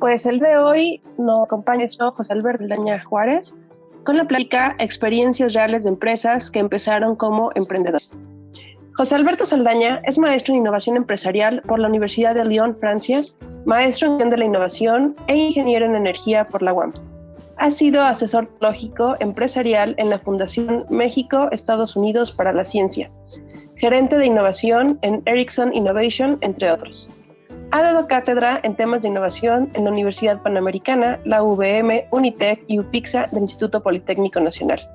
Pues el de hoy nos acompaña José Alberto Saldaña Juárez con la plática Experiencias reales de empresas que empezaron como emprendedores. José Alberto Saldaña es maestro en innovación empresarial por la Universidad de Lyon, Francia, maestro en gestión de la innovación e ingeniero en energía por la UAM. Ha sido asesor tecnológico empresarial en la Fundación México-Estados Unidos para la Ciencia, gerente de innovación en Ericsson Innovation, entre otros. Ha dado cátedra en temas de innovación en la Universidad Panamericana, la UVM, Unitec y UPIXA del Instituto Politécnico Nacional.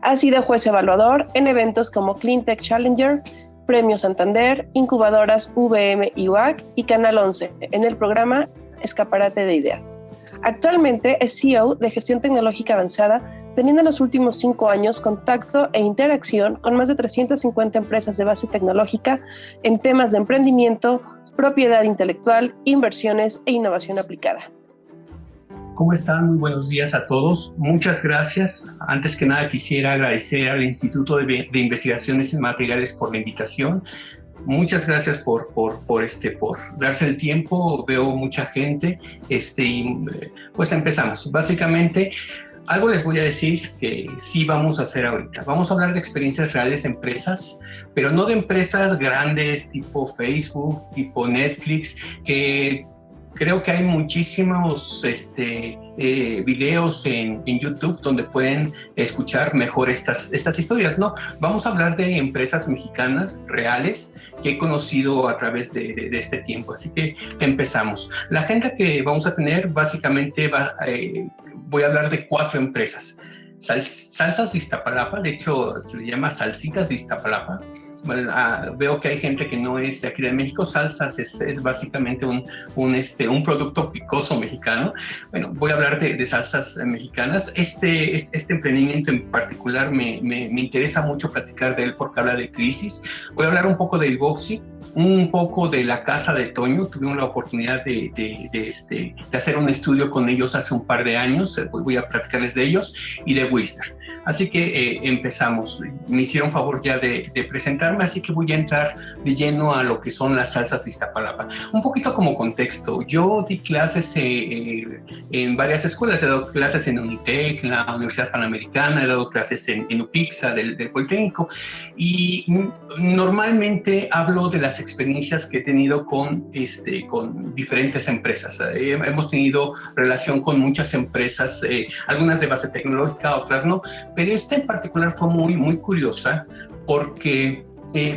Ha sido juez evaluador en eventos como Cleantech Challenger, Premio Santander, Incubadoras VM y UAC y Canal 11 en el programa Escaparate de Ideas. Actualmente es CEO de Gestión Tecnológica Avanzada, teniendo en los últimos 5 años contacto e interacción con más de 350 empresas de base tecnológica en temas de emprendimiento, propiedad intelectual, inversiones e innovación aplicada. ¿Cómo están? Muy buenos días a todos. Muchas gracias. Antes que nada quisiera agradecer al Instituto de Investigaciones en Materiales por la invitación. Muchas gracias por darse el tiempo. Veo mucha gente y pues empezamos. Básicamente, algo les voy a decir que sí vamos a hacer ahorita. Vamos a hablar de experiencias reales de empresas, pero no de empresas grandes tipo Facebook, tipo Netflix, que creo que hay muchísimos videos en YouTube donde pueden escuchar mejor estas historias, ¿no? Vamos a hablar de empresas mexicanas reales que he conocido a través de este tiempo. Así que empezamos. La agenda que vamos a tener básicamente voy a hablar de 4 empresas. Salsas de Iztapalapa, de hecho se le llama Salsitas de Iztapalapa. Bueno, veo que hay gente que no es de aquí de México. Salsas es básicamente un producto picoso mexicano. Bueno, voy a hablar de salsas mexicanas. Este emprendimiento en particular me interesa mucho platicar de él porque habla de crisis. Voy a hablar un poco del Boxy, un poco de la Casa de Toño. Tuvimos la oportunidad de hacer un estudio con ellos hace un par de años. Voy a platicarles de ellos y de Wisner. Así que empezamos. Me hicieron favor ya de presentarme, así que voy a entrar de lleno a lo que son las salsas de Iztapalapa. Un poquito como contexto, yo di clases en varias escuelas. He dado clases en Unitec, en la Universidad Panamericana, he dado clases en UPIXA del Politécnico, y normalmente hablo de las experiencias que he tenido con diferentes empresas. Hemos tenido relación con muchas empresas, algunas de base tecnológica, otras no, pero esta en particular fue muy curiosa porque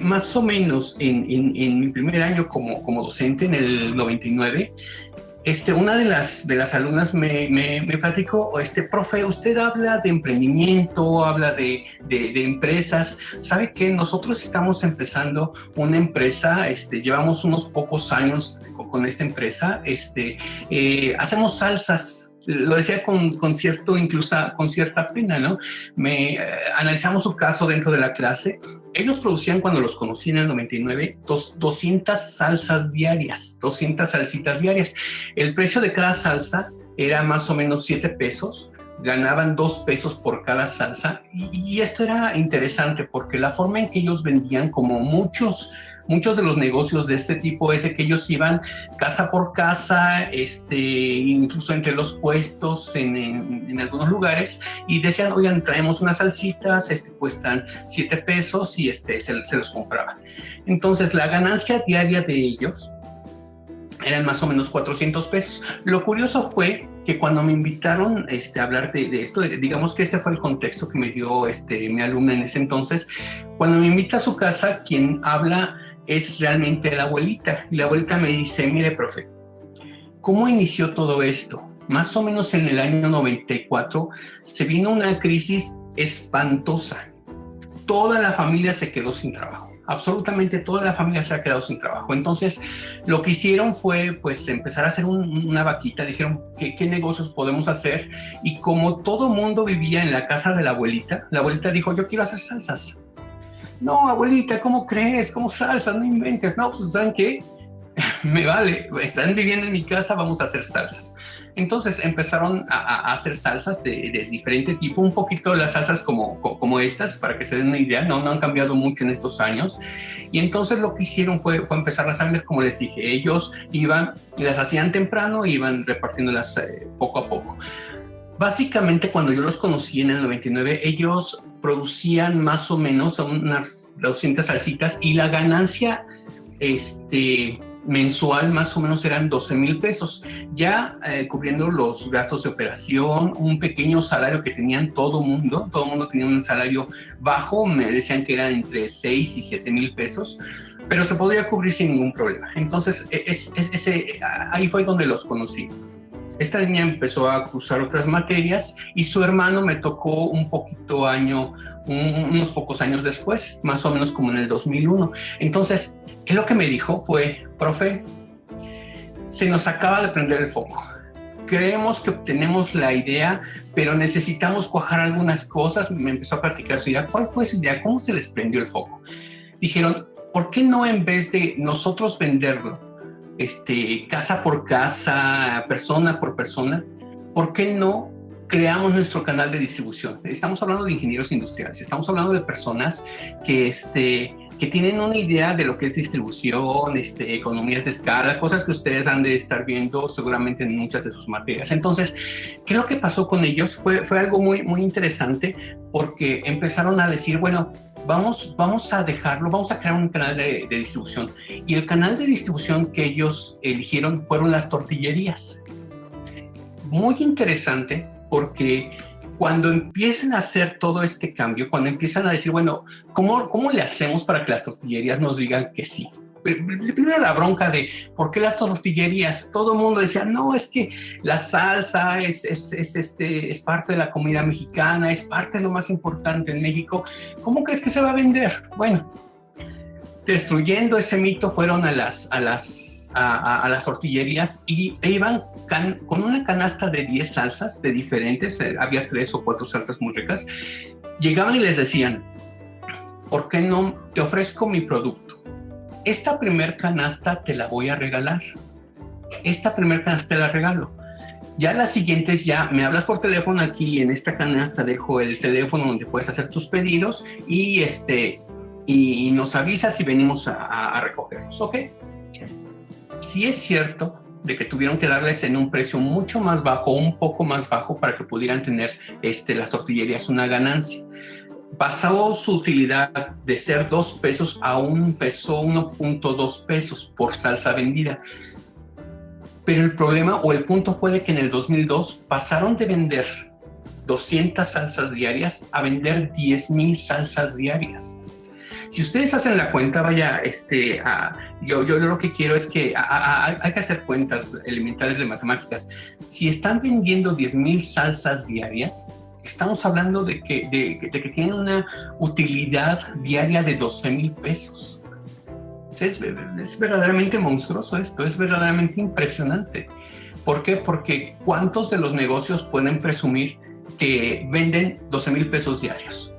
más o menos en mi primer año como docente, en el 99, una de las alumnas me platicó: profe, usted habla de emprendimiento, habla de empresas. ¿Sabe qué? Nosotros estamos empezando una empresa, llevamos unos pocos años con esta empresa, hacemos salsas. Lo decía con cierta pena, ¿no? Analizamos su caso dentro de la clase. Ellos producían, cuando los conocí en el 99, 200 salsas diarias, 200 salsitas diarias. El precio de cada salsa era más o menos 7 pesos. Ganaban 2 pesos por cada salsa. Y esto era interesante porque la forma en que ellos vendían, como muchos de los negocios de este tipo, es de que ellos iban casa por casa, incluso entre los puestos en algunos lugares, y decían: oigan, traemos unas salsitas, cuestan 7 pesos, y se los compraba. Entonces la ganancia diaria de ellos eran más o menos 400 pesos. Lo curioso fue que cuando me invitaron a hablar de esto, digamos que este fue el contexto que me dio mi alumna en ese entonces. Cuando me invita a su casa, quien habla es realmente la abuelita, y la abuelita me dice: mire, profe, ¿cómo inició todo esto? Más o menos en el año 94 se vino una crisis espantosa. Toda la familia se quedó sin trabajo. Absolutamente toda la familia se ha quedado sin trabajo. Entonces, lo que hicieron fue pues empezar a hacer una vaquita. Dijeron: ¿qué negocios podemos hacer? Y como todo mundo vivía en la casa de la abuelita dijo: yo quiero hacer salsas. No, abuelita, ¿cómo crees? ¿Cómo salsas? No inventes. No, pues ¿saben qué? me vale, están viviendo en mi casa, vamos a hacer salsas. Entonces empezaron a hacer salsas de diferente tipo, un poquito las salsas como estas, para que se den una idea, no han cambiado mucho en estos años. Y entonces lo que hicieron fue empezar las hambre, como les dije, ellos iban, las hacían temprano, iban repartiéndolas poco a poco. Básicamente, cuando yo los conocí en el 99, ellos producían más o menos unas 200 salsitas y la ganancia mensual más o menos eran 12,000 pesos, ya cubriendo los gastos de operación, un pequeño salario que tenían todo mundo tenía un salario bajo, me decían que eran entre 6 y 7,000 pesos, pero se podía cubrir sin ningún problema. Entonces, ahí fue donde los conocí. Esta niña empezó a cursar otras materias y su hermano me tocó unos pocos años después, más o menos como en el 2001. Entonces, él lo que me dijo fue: profe, se nos acaba de prender el foco. Creemos que obtenemos la idea, pero necesitamos cuajar algunas cosas. Me empezó a platicar su idea. ¿Cuál fue su idea? ¿Cómo se les prendió el foco? Dijeron: ¿por qué no, en vez de nosotros venderlo casa por casa, persona por persona, por qué no creamos nuestro canal de distribución? Estamos hablando de ingenieros industriales, estamos hablando de personas que tienen una idea de lo que es distribución, economías de escala, cosas que ustedes han de estar viendo seguramente en muchas de sus materias. Entonces, ¿qué es lo que pasó con ellos? Fue algo muy, muy interesante, porque empezaron a decir, bueno, vamos a dejarlo, vamos a crear un canal de distribución. Y el canal de distribución que ellos eligieron fueron las tortillerías. Muy interesante, porque cuando empiezan a hacer todo este cambio, cuando empiezan a decir, bueno, ¿cómo le hacemos para que las tortillerías nos digan que sí? Primero la bronca de ¿por qué las tortillerías? Todo el mundo decía, no, es que la salsa es parte de la comida mexicana, es parte de lo más importante en México. ¿Cómo crees que se va a vender? Bueno, destruyendo ese mito, fueron a las tortillerías e iban con una canasta de 10 salsas de diferentes, había 3 o 4 salsas muy ricas. Llegaban y les decían, ¿por qué no te ofrezco mi producto? Esta primer canasta te la voy a regalar. Esta primer canasta te la regalo. Ya las siguientes, ya me hablas por teléfono, aquí en esta canasta dejo el teléfono donde puedes hacer tus pedidos y nos avisas y venimos a recogerlos, ¿ok? Sí es cierto de que tuvieron que darles en un precio mucho más bajo, un poco más bajo, para que pudieran tener las tortillerías una ganancia. Pasó su utilidad de ser 2 pesos a 1 peso, 1.2 pesos por salsa vendida. Pero el problema o el punto fue de que en el 2002 pasaron de vender 200 salsas diarias a vender 10,000 salsas diarias. Si ustedes hacen la cuenta, vaya, yo lo que quiero es que hay que hacer cuentas elementales de matemáticas. Si están vendiendo 10,000 salsas diarias, estamos hablando de que tienen una utilidad diaria de 12,000 pesos. Es verdaderamente monstruoso esto, es verdaderamente impresionante. ¿Por qué? Porque ¿cuántos de los negocios pueden presumir que venden 12,000 pesos diarios?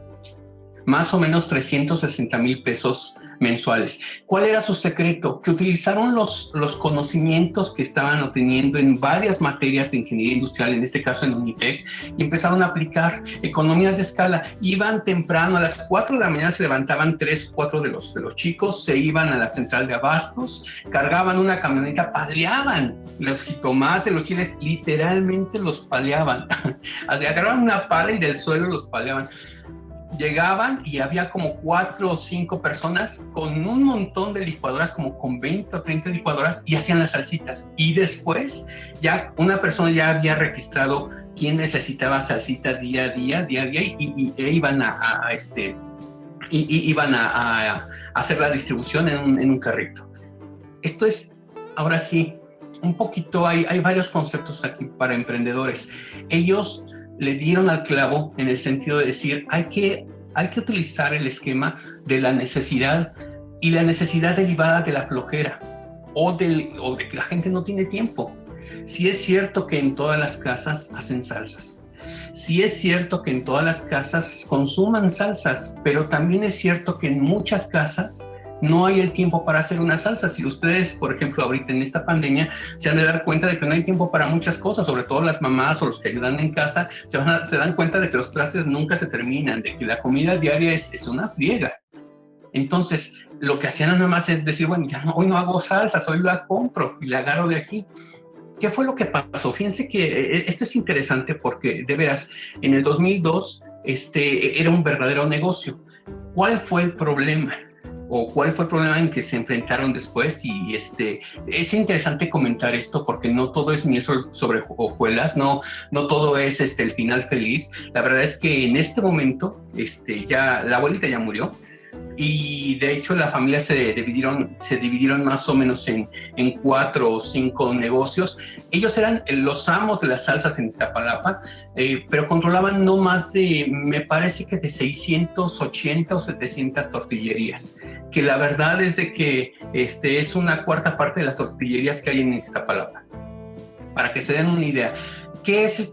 Más o menos 360,000 pesos mensuales. ¿Cuál era su secreto? Que utilizaron los conocimientos que estaban obteniendo en varias materias de ingeniería industrial, en este caso en Unitec, y empezaron a aplicar economías de escala. Iban temprano, a las 4 de la mañana se levantaban 3 o 4 de los chicos, se iban a la central de abastos, cargaban una camioneta, paleaban los jitomates, los chiles, literalmente los paleaban. Agarraban una pala y del suelo los paleaban. Llegaban y había como 4 o 5 personas con un montón de licuadoras, como con 20 o 30 licuadoras, y hacían las salsitas. Y después ya una persona ya había registrado quién necesitaba salsitas día a día, y iban iban a hacer la distribución en un carrito. Esto es, ahora sí, un poquito, hay varios conceptos aquí para emprendedores. Ellos le dieron al clavo en el sentido de decir, hay que utilizar el esquema de la necesidad, y la necesidad derivada de la flojera o de que la gente no tiene tiempo. Sí es cierto que en todas las casas hacen salsas. Sí es cierto que en todas las casas consuman salsas, pero también es cierto que en muchas casas No hay el tiempo para hacer una salsa. Si ustedes, por ejemplo, ahorita en esta pandemia, se han de dar cuenta de que no hay tiempo para muchas cosas, sobre todo las mamás o los que ayudan en casa, se dan cuenta de que los trastes nunca se terminan, de que la comida diaria es una friega. Entonces, lo que hacían nada más es decir, bueno, ya no, hoy no hago salsas, hoy la compro y la agarro de aquí. ¿Qué fue lo que pasó? Fíjense que esto es interesante porque, de veras, en el 2002 era un verdadero negocio. ¿Cuál fue el problema? ¿O cuál fue el problema en que se enfrentaron después? Y es interesante comentar esto porque no todo es miel sobre hojuelas, no todo es el final feliz. La verdad es que en este momento ya la abuelita ya murió. Y de hecho la familia se dividieron más o menos en 4 o 5 negocios. Ellos eran los amos de las salsas en Iztapalapa, pero controlaban no más de, me parece que de 680 o 700 tortillerías, que la verdad es de que es una cuarta parte de las tortillerías que hay en Iztapalapa. Para que se den una idea,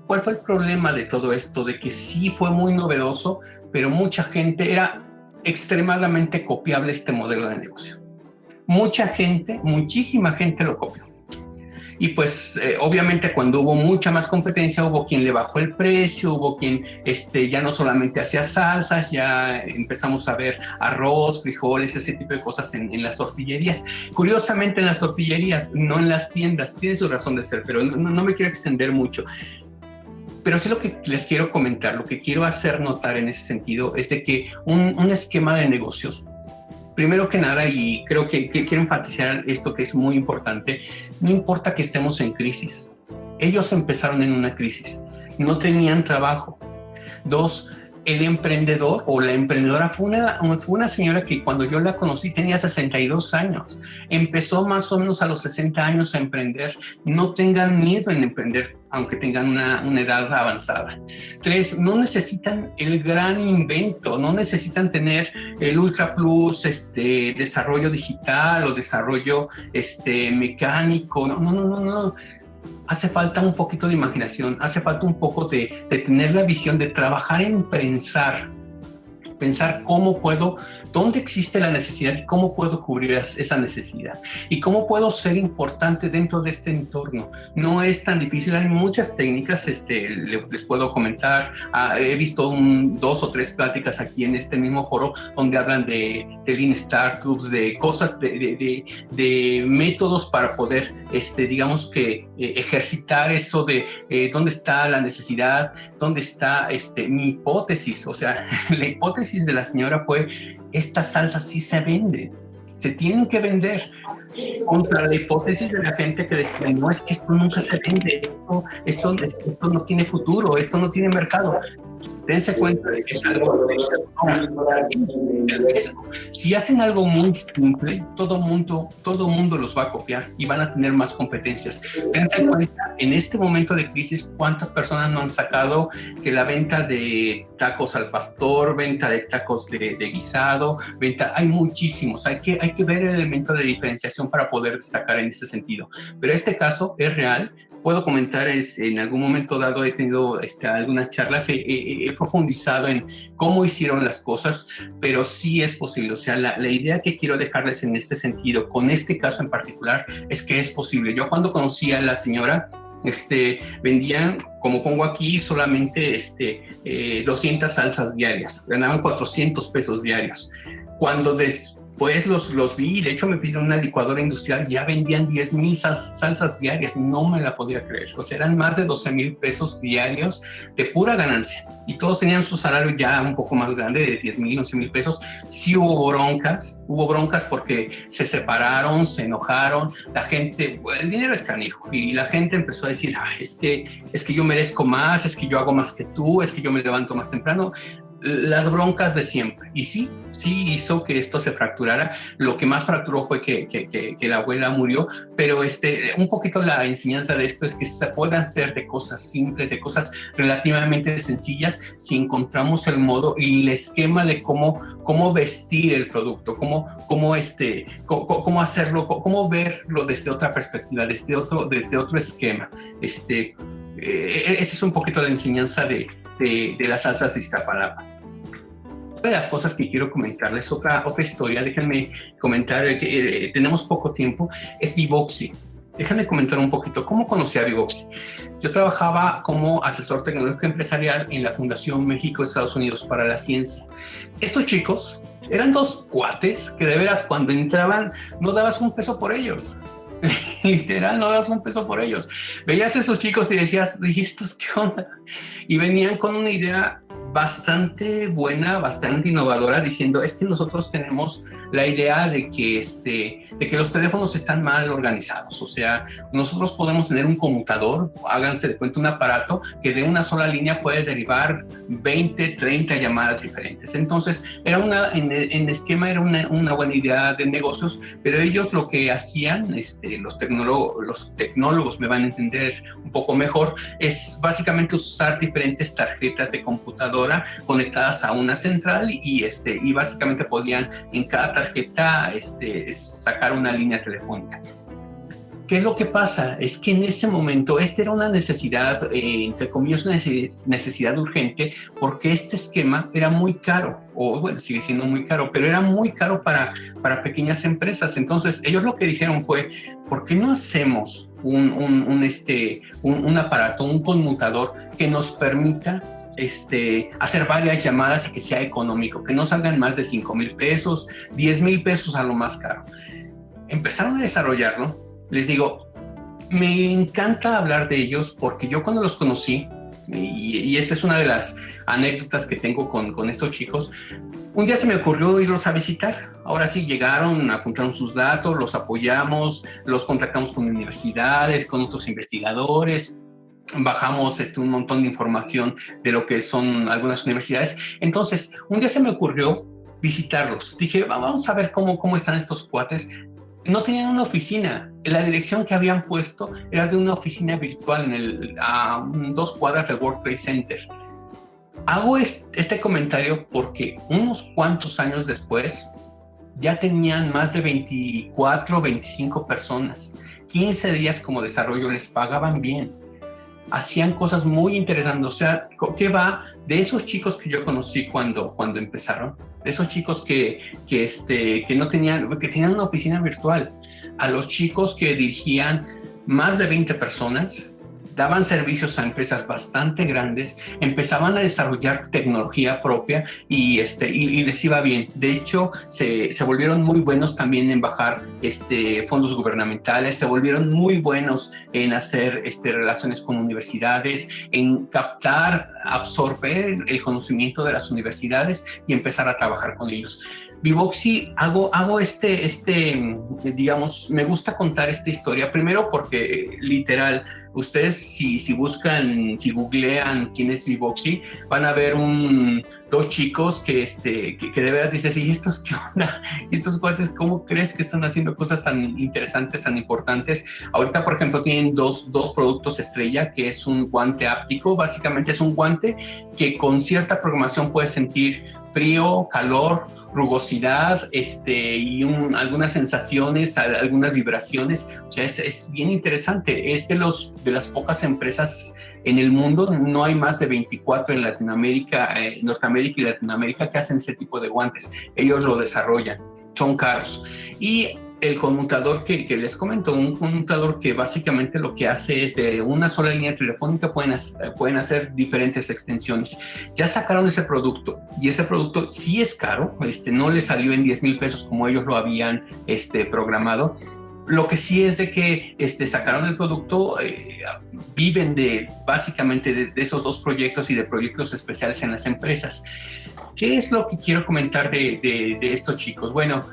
¿cuál fue el problema de todo esto? De que sí fue muy novedoso, pero mucha gente era extremadamente copiable este modelo de negocio. Muchísima gente lo copió. Y pues obviamente cuando hubo mucha más competencia, hubo quien le bajó el precio, hubo quien ya no solamente hacía salsas, ya empezamos a ver arroz, frijoles, ese tipo de cosas en las tortillerías. Curiosamente en las tortillerías, no en las tiendas, tiene su razón de ser, pero no me quiero extender mucho. Pero sí lo que les quiero comentar, lo que quiero hacer notar en ese sentido es de que un esquema de negocios, primero que nada, y creo que quiero enfatizar esto que es muy importante, no importa que estemos en crisis. Ellos empezaron en una crisis, no tenían trabajo. 2, el emprendedor o la emprendedora fue una señora que cuando yo la conocí tenía 62 años. Empezó más o menos a los 60 años a emprender. No tengan miedo en emprender, aunque tengan una edad avanzada. 3, no necesitan el gran invento, no necesitan tener el Ultra Plus, desarrollo digital o desarrollo mecánico. No. Hace falta un poquito de imaginación, hace falta un poco de tener la visión, de trabajar en pensar dónde existe la necesidad y cómo puedo cubrir esa necesidad y cómo puedo ser importante dentro de este entorno. No es tan difícil, hay muchas técnicas, les puedo comentar. He visto 2 o 3 pláticas aquí en este mismo foro donde hablan de Lean Startups, de cosas, de métodos para poder, digamos que ejercitar eso de dónde está la necesidad, dónde está mi hipótesis. O sea, la hipótesis de la señora fue: estas salsas sí se venden, se tienen que vender, contra la hipótesis de la gente que decía: no, es que esto nunca se vende, esto no tiene futuro, esto no tiene mercado. Dense cuenta de que es algo si hacen algo muy simple, todo mundo los va a copiar y van a tener más competencias. Dense cuenta en este momento de crisis cuántas personas no han sacado que la venta de tacos al pastor, venta de tacos de guisado, hay muchísimos. Hay que ver el elemento de diferenciación para poder destacar en este sentido. Pero este caso es real. Puedo comentar, en algún momento dado he tenido algunas charlas, he profundizado en cómo hicieron las cosas, pero sí es posible. O sea, la idea que quiero dejarles en este sentido, con este caso en particular, es que es posible. Yo cuando conocí a la señora, vendían, como pongo aquí, solamente 200 salsas diarias, ganaban 400 pesos diarios. Cuando pues los vi, de hecho me pidieron una licuadora industrial, ya vendían 10,000 salsas diarias, no me la podía creer. O sea, eran más de 12,000 pesos diarios de pura ganancia. Y todos tenían su salario ya un poco más grande, de 10,000, 11,000 pesos. Sí hubo broncas porque se separaron, se enojaron. La gente, el dinero es canijo, y la gente empezó a decir: es que yo merezco más, es que yo hago más que tú, es que yo me levanto más temprano. Las broncas de siempre. Y sí hizo que esto se fracturara. Lo que más fracturó fue que la abuela murió, pero un poquito la enseñanza de esto es que se puede hacer de cosas simples, de cosas relativamente sencillas, si encontramos el modo y el esquema de cómo vestir el producto, cómo hacerlo, cómo verlo desde otra perspectiva, desde otro esquema. Esa es un poquito la enseñanza de las salsas de Iztapalapa. de las cosas que quiero comentarles, otra historia, déjenme comentar que tenemos poco tiempo, es Vivoxy. Déjenme comentar un poquito cómo conocí a Vivoxy. Yo trabajaba como asesor tecnológico empresarial en la Fundación México-Estados Unidos para la Ciencia. Estos chicos eran dos cuates que de veras cuando entraban no dabas un peso por ellos. Literal, no dabas un peso por ellos. Veías a esos chicos y decías, ¿y estos qué onda? Y venían con una idea bastante buena, bastante innovadora, diciendo, es que nosotros tenemos la idea de que los teléfonos están mal organizados. O sea, nosotros podemos tener un conmutador, háganse de cuenta un aparato que de una sola línea puede derivar 20, 30 llamadas diferentes. Entonces, en esquema era una buena idea de negocios, pero ellos lo que hacían, los tecnólogos me van a entender un poco mejor, es básicamente usar diferentes tarjetas de computadora conectadas a una central y básicamente podían en cada tarjeta sacar una línea telefónica. ¿Qué es lo que pasa? Es que en ese momento era una necesidad, entre comillas, una necesidad urgente, porque este esquema era muy caro, o bueno, sigue siendo muy caro, pero era muy caro para pequeñas empresas. Entonces, ellos lo que dijeron fue, ¿por qué no hacemos un aparato, un conmutador que nos permita hacer varias llamadas y que sea económico, que no salgan más de 5,000 pesos, 10,000 pesos a lo más caro? Empezaron a desarrollarlo. Les digo, me encanta hablar de ellos porque yo cuando los conocí, y esa es una de las anécdotas que tengo con estos chicos, un día se me ocurrió irlos a visitar. Ahora sí, llegaron, apuntaron sus datos, los apoyamos, los contactamos con universidades, con otros investigadores, bajamos un montón de información de lo que son algunas universidades. Entonces, un día se me ocurrió visitarlos. Dije, vamos a ver cómo están estos cuates. No tenían una oficina. La dirección que habían puesto era de una oficina virtual a 2 cuadras del World Trade Center. Hago este comentario porque unos cuantos años después ya tenían más de 24, 25 personas. 15 días como desarrollo, les pagaban bien. Hacían cosas muy interesantes. O sea, ¿qué va de esos chicos que yo conocí cuando empezaron? De esos chicos que no tenían, que tenían una oficina virtual, a los chicos que dirigían más de 20 personas, daban servicios a empresas bastante grandes, empezaban a desarrollar tecnología propia y les iba bien. De hecho, se volvieron muy buenos también en bajar fondos gubernamentales, se volvieron muy buenos en hacer relaciones con universidades, en captar, absorber el conocimiento de las universidades y empezar a trabajar con ellos. Vivoxy, hago digamos, me gusta contar esta historia, primero porque literal, ustedes si buscan, si googlean quién es Vivoxy, van a ver dos chicos que de veras dices, ¿y estos qué onda? ¿Y estos cuates cómo crees que están haciendo cosas tan interesantes, tan importantes? Ahorita, por ejemplo, tienen dos productos estrella, que es un guante áptico. Básicamente es un guante que con cierta programación puedes sentir frío, calor, rugosidad, y algunas sensaciones, algunas vibraciones. O sea, es bien interesante. Es de las pocas empresas en el mundo, no hay más de 24 en Latinoamérica, Norteamérica y Latinoamérica, que hacen ese tipo de guantes. Ellos lo desarrollan, son caros. Y el conmutador que les comento, un conmutador que básicamente lo que hace es de una sola línea telefónica pueden hacer diferentes extensiones. Ya sacaron ese producto y ese producto sí es caro, no le salió en 10,000 pesos como ellos lo habían programado. Lo que sí es de que sacaron el producto, viven básicamente de esos dos proyectos y de proyectos especiales en las empresas. ¿Qué es lo que quiero comentar de estos chicos? Bueno,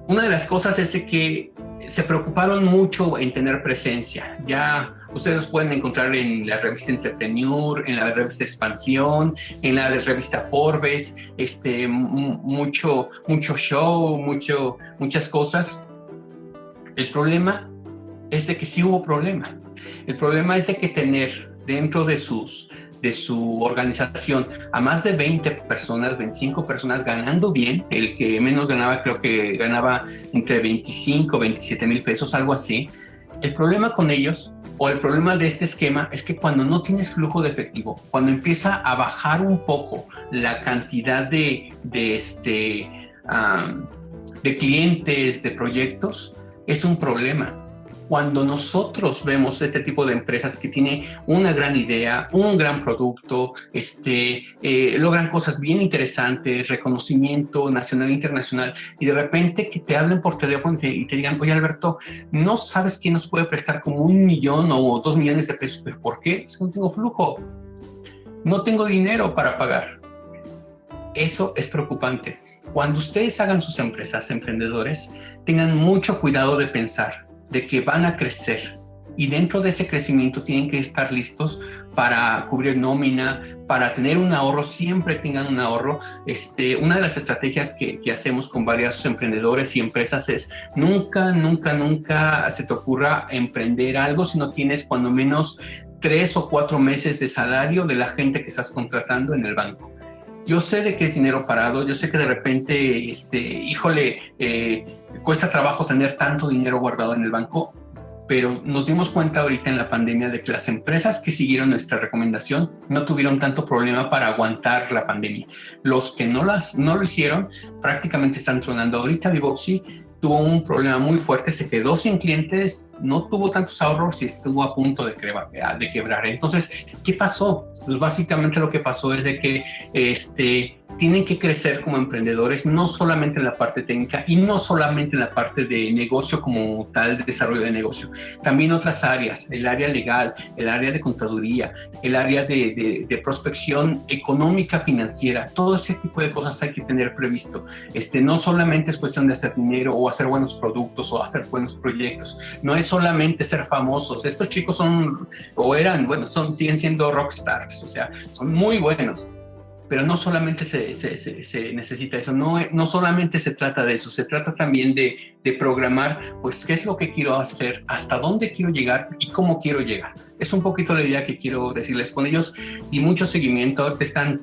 una de las cosas es que se preocuparon mucho en tener presencia. Ya ustedes los pueden encontrar en la revista Entrepreneur, en la revista Expansión, en la revista Forbes, mucho show, muchas cosas. El problema es de que sí hubo problema. El problema es de que tener dentro de su organización a más de 20 personas, 25 personas ganando bien. El que menos ganaba, creo que ganaba entre 25 27 mil pesos, algo así. El problema con ellos, o el problema de este esquema, es que cuando no tienes flujo de efectivo, cuando empieza a bajar un poco la cantidad de clientes, de proyectos, es un problema. Cuando nosotros vemos este tipo de empresas que tienen una gran idea, un gran producto, logran cosas bien interesantes, reconocimiento nacional e internacional, y de repente que te hablen por teléfono y te digan, oye Alberto, ¿no sabes quién nos puede prestar como 1 millón o 2 millones de pesos? ¿Pero por qué? Es que no tengo flujo, no tengo dinero para pagar. Eso es preocupante. Cuando ustedes hagan sus empresas, emprendedores, tengan mucho cuidado de pensar de que van a crecer, y dentro de ese crecimiento tienen que estar listos para cubrir nómina, para tener un ahorro, siempre tengan un ahorro. Una de las estrategias que hacemos con varios emprendedores y empresas es nunca se te ocurra emprender algo si no tienes cuando menos 3 o 4 meses de salario de la gente que estás contratando en el banco. Yo sé de que es dinero parado, yo sé que de repente, cuesta trabajo tener tanto dinero guardado en el banco, pero nos dimos cuenta ahorita en la pandemia de que las empresas que siguieron nuestra recomendación no tuvieron tanto problema para aguantar la pandemia. Los que no lo hicieron prácticamente están tronando. Ahorita Vivoxy tuvo un problema muy fuerte, se quedó sin clientes, no tuvo tantos ahorros y estuvo a punto de quebrar. Entonces, ¿qué pasó? Pues básicamente lo que pasó es de que tienen que crecer como emprendedores, no solamente en la parte técnica y no solamente en la parte de negocio como tal, de desarrollo de negocio, también otras áreas, el área legal, el área de contaduría, el área de prospección económica, financiera, todo ese tipo de cosas hay que tener previsto. No solamente es cuestión de hacer dinero o hacer buenos productos o hacer buenos proyectos, no es solamente ser famosos. Estos chicos siguen siendo rockstars, o sea, son muy buenos. Pero no solamente se necesita eso, no solamente se trata de eso, se trata también de programar, pues, qué es lo que quiero hacer, hasta dónde quiero llegar y cómo quiero llegar. Es un poquito la idea que quiero decirles con ellos, y mucho seguimiento. Ahorita están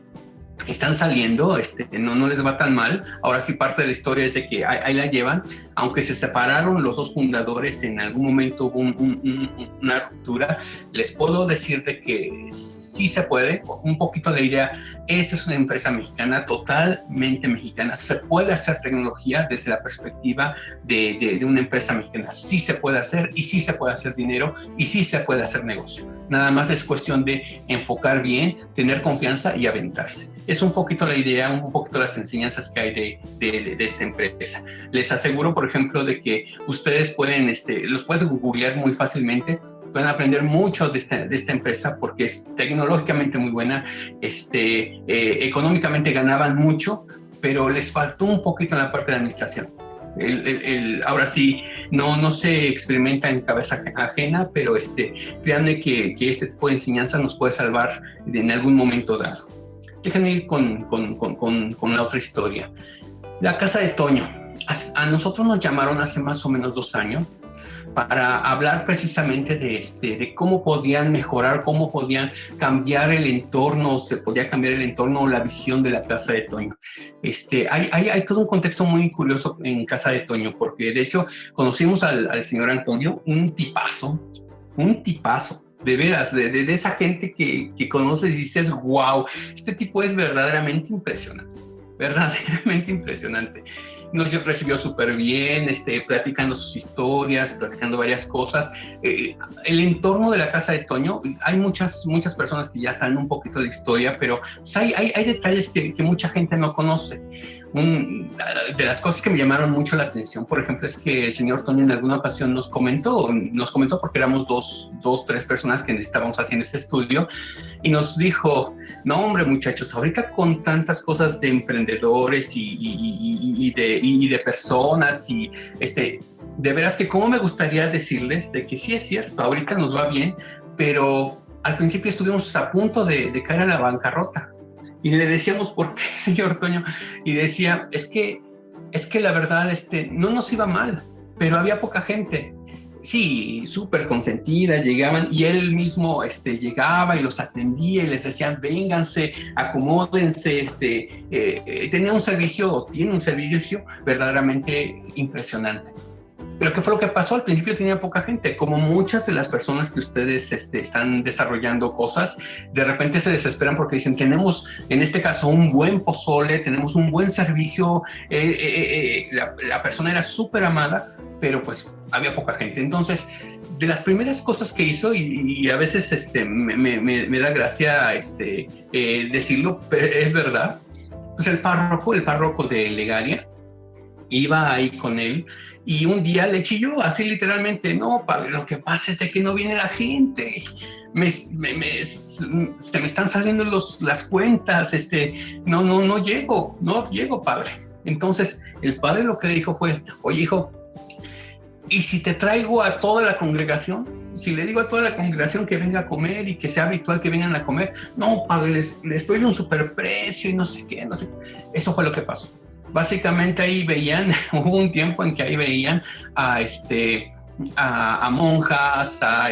saliendo, no les va tan mal. Ahora sí, parte de la historia es de que ahí la llevan, aunque se separaron los dos fundadores, en algún momento hubo una ruptura. Les puedo decir de que sí se puede, un poquito la idea. Esta es una empresa mexicana, totalmente mexicana, se puede hacer tecnología desde la perspectiva de una empresa mexicana, sí se puede hacer, y sí se puede hacer dinero, y sí se puede hacer negocio. Nada más es cuestión de enfocar bien, tener confianza y aventarse. Es un poquito la idea, un poquito las enseñanzas que hay de esta empresa. Les aseguro, por ejemplo, de que ustedes pueden, los puedes googlear muy fácilmente, pueden aprender mucho de esta empresa porque es tecnológicamente muy buena, económicamente ganaban mucho, pero les faltó un poquito en la parte de administración. Ahora sí, no se experimenta en cabeza ajena, pero créanme que este tipo de enseñanza nos puede salvar en algún momento dado. Déjenme ir con la otra historia. La Casa de Toño. A nosotros nos llamaron hace más o menos 2 años para hablar precisamente de cómo podían mejorar, cómo podían cambiar el entorno, se podía cambiar el entorno o la visión de la Casa de Toño. Hay todo un contexto muy curioso en Casa de Toño, porque de hecho conocimos al señor Antonio, un tipazo, de veras, de esa gente que conoces y dices, wow, este tipo es verdaderamente impresionante. Nos recibió súper bien, platicando sus historias, platicando varias cosas. El entorno de la Casa de Toño, hay muchas personas que ya saben un poquito de la historia, pero pues, hay detalles que mucha gente no conoce. De las cosas que me llamaron mucho la atención, por ejemplo, es que el señor Toño en alguna ocasión nos comentó porque éramos dos, 3 personas que estábamos haciendo este estudio, y nos dijo, no hombre muchachos, ahorita con tantas cosas de emprendedores y de personas, y de veras que cómo me gustaría decirles de que sí es cierto, ahorita nos va bien, pero al principio estuvimos a punto de caer a la bancarrota. Y le decíamos, ¿por qué, señor Toño? Y decía, es que la verdad, no nos iba mal, pero había poca gente. Sí, súper consentida, llegaban, y él mismo llegaba y los atendía y les decían, vénganse, acomódense. Tiene un servicio verdaderamente impresionante. Pero ¿qué fue lo que pasó? Al principio tenía poca gente, como muchas de las personas que ustedes están desarrollando cosas, de repente se desesperan porque dicen, tenemos en este caso un buen pozole, tenemos un buen servicio, la persona era súper amada, pero pues había poca gente. Entonces, de las primeras cosas que hizo, y a veces me da gracia decirlo, pero es verdad, pues el párroco de Legaria, iba ahí con él y un día le chilló así literalmente, no, padre, lo que pasa es de que no viene la gente, se me están saliendo las cuentas, no llego, padre. Entonces el padre lo que le dijo fue, oye hijo, ¿y si te traigo a toda la congregación? Si le digo a toda la congregación que venga a comer y que sea habitual que vengan a comer, no, padre, les doy un superprecio y no sé qué. Eso fue lo que pasó. Básicamente ahí veían, hubo un tiempo en que ahí veían a monjas, a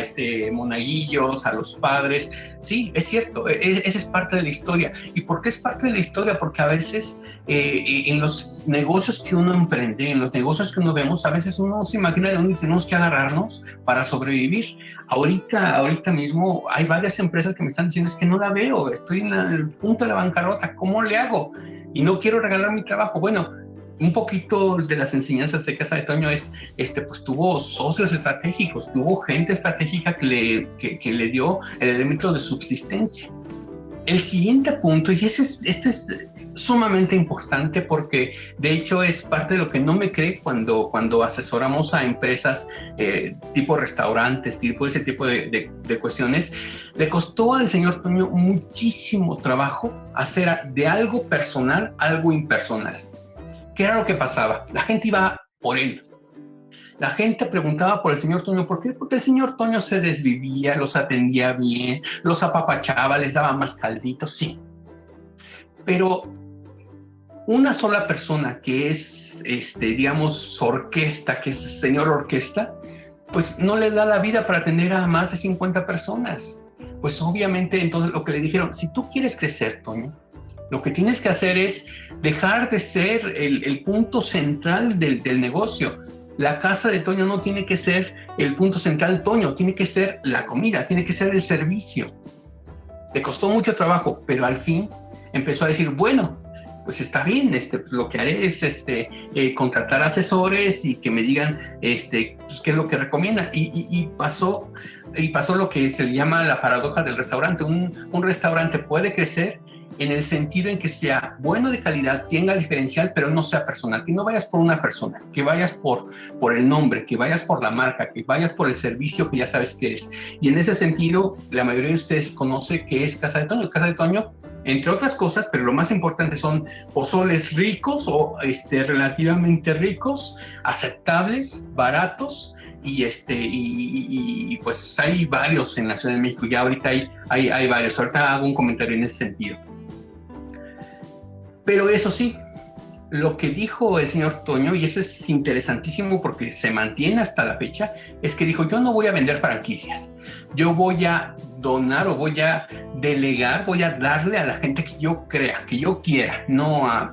monaguillos, a los padres. Sí, es cierto, esa es parte de la historia. ¿Y por qué es parte de la historia? Porque a veces en los negocios que uno emprende, en los negocios que uno vemos, a veces uno se imagina de dónde tenemos que agarrarnos para sobrevivir. Ahorita mismo hay varias empresas que me están diciendo, es que no la veo, estoy en el punto de la bancarrota, ¿cómo le hago? Y no quiero regalar mi trabajo. Bueno, un poquito de las enseñanzas de Casa de Toño es, pues tuvo socios estratégicos, tuvo gente estratégica que le dio el elemento de subsistencia. El siguiente punto, y este es sumamente importante porque de hecho es parte de lo que no me cree cuando asesoramos a empresas tipo restaurantes, ese tipo de cuestiones. Le costó al señor Toño muchísimo trabajo hacer de algo personal algo impersonal. ¿Qué era lo que pasaba? La gente iba por él. La gente preguntaba por el señor Toño. ¿Por qué? Porque el señor Toño se desvivía, los atendía bien, los apapachaba, les daba más calditos, sí. Pero una sola persona que es, digamos, orquesta, que es señor orquesta, pues no le da la vida para atender a más de 50 personas. Pues obviamente entonces lo que le dijeron, si tú quieres crecer, Toño, lo que tienes que hacer es dejar de ser el punto central del negocio. La casa de Toño no tiene que ser el punto central, Toño, tiene que ser la comida, tiene que ser el servicio. Le costó mucho trabajo, pero al fin empezó a decir, bueno, pues está bien, lo que haré es contratar asesores y que me digan pues, qué es lo que recomiendan. Y pasó lo que se le llama la paradoja del restaurante. Un restaurante puede crecer en el sentido en que sea bueno de calidad, tenga diferencial, pero no sea personal, que no vayas por una persona, que vayas por el nombre, que vayas por la marca, que vayas por el servicio que ya sabes que es. Y en ese sentido, la mayoría de ustedes conoce qué es Casa de Toño. Casa de Toño, entre otras cosas, pero lo más importante son pozoles ricos o relativamente ricos, aceptables, baratos. Y pues hay varios en la Ciudad de México, ya ahorita hay varios. Ahorita hago un comentario en ese sentido. Pero eso sí, lo que dijo el señor Toño, y eso es interesantísimo porque se mantiene hasta la fecha, es que dijo, yo no voy a vender franquicias, yo voy a donar o voy a delegar, voy a darle a la gente que yo crea, que yo quiera,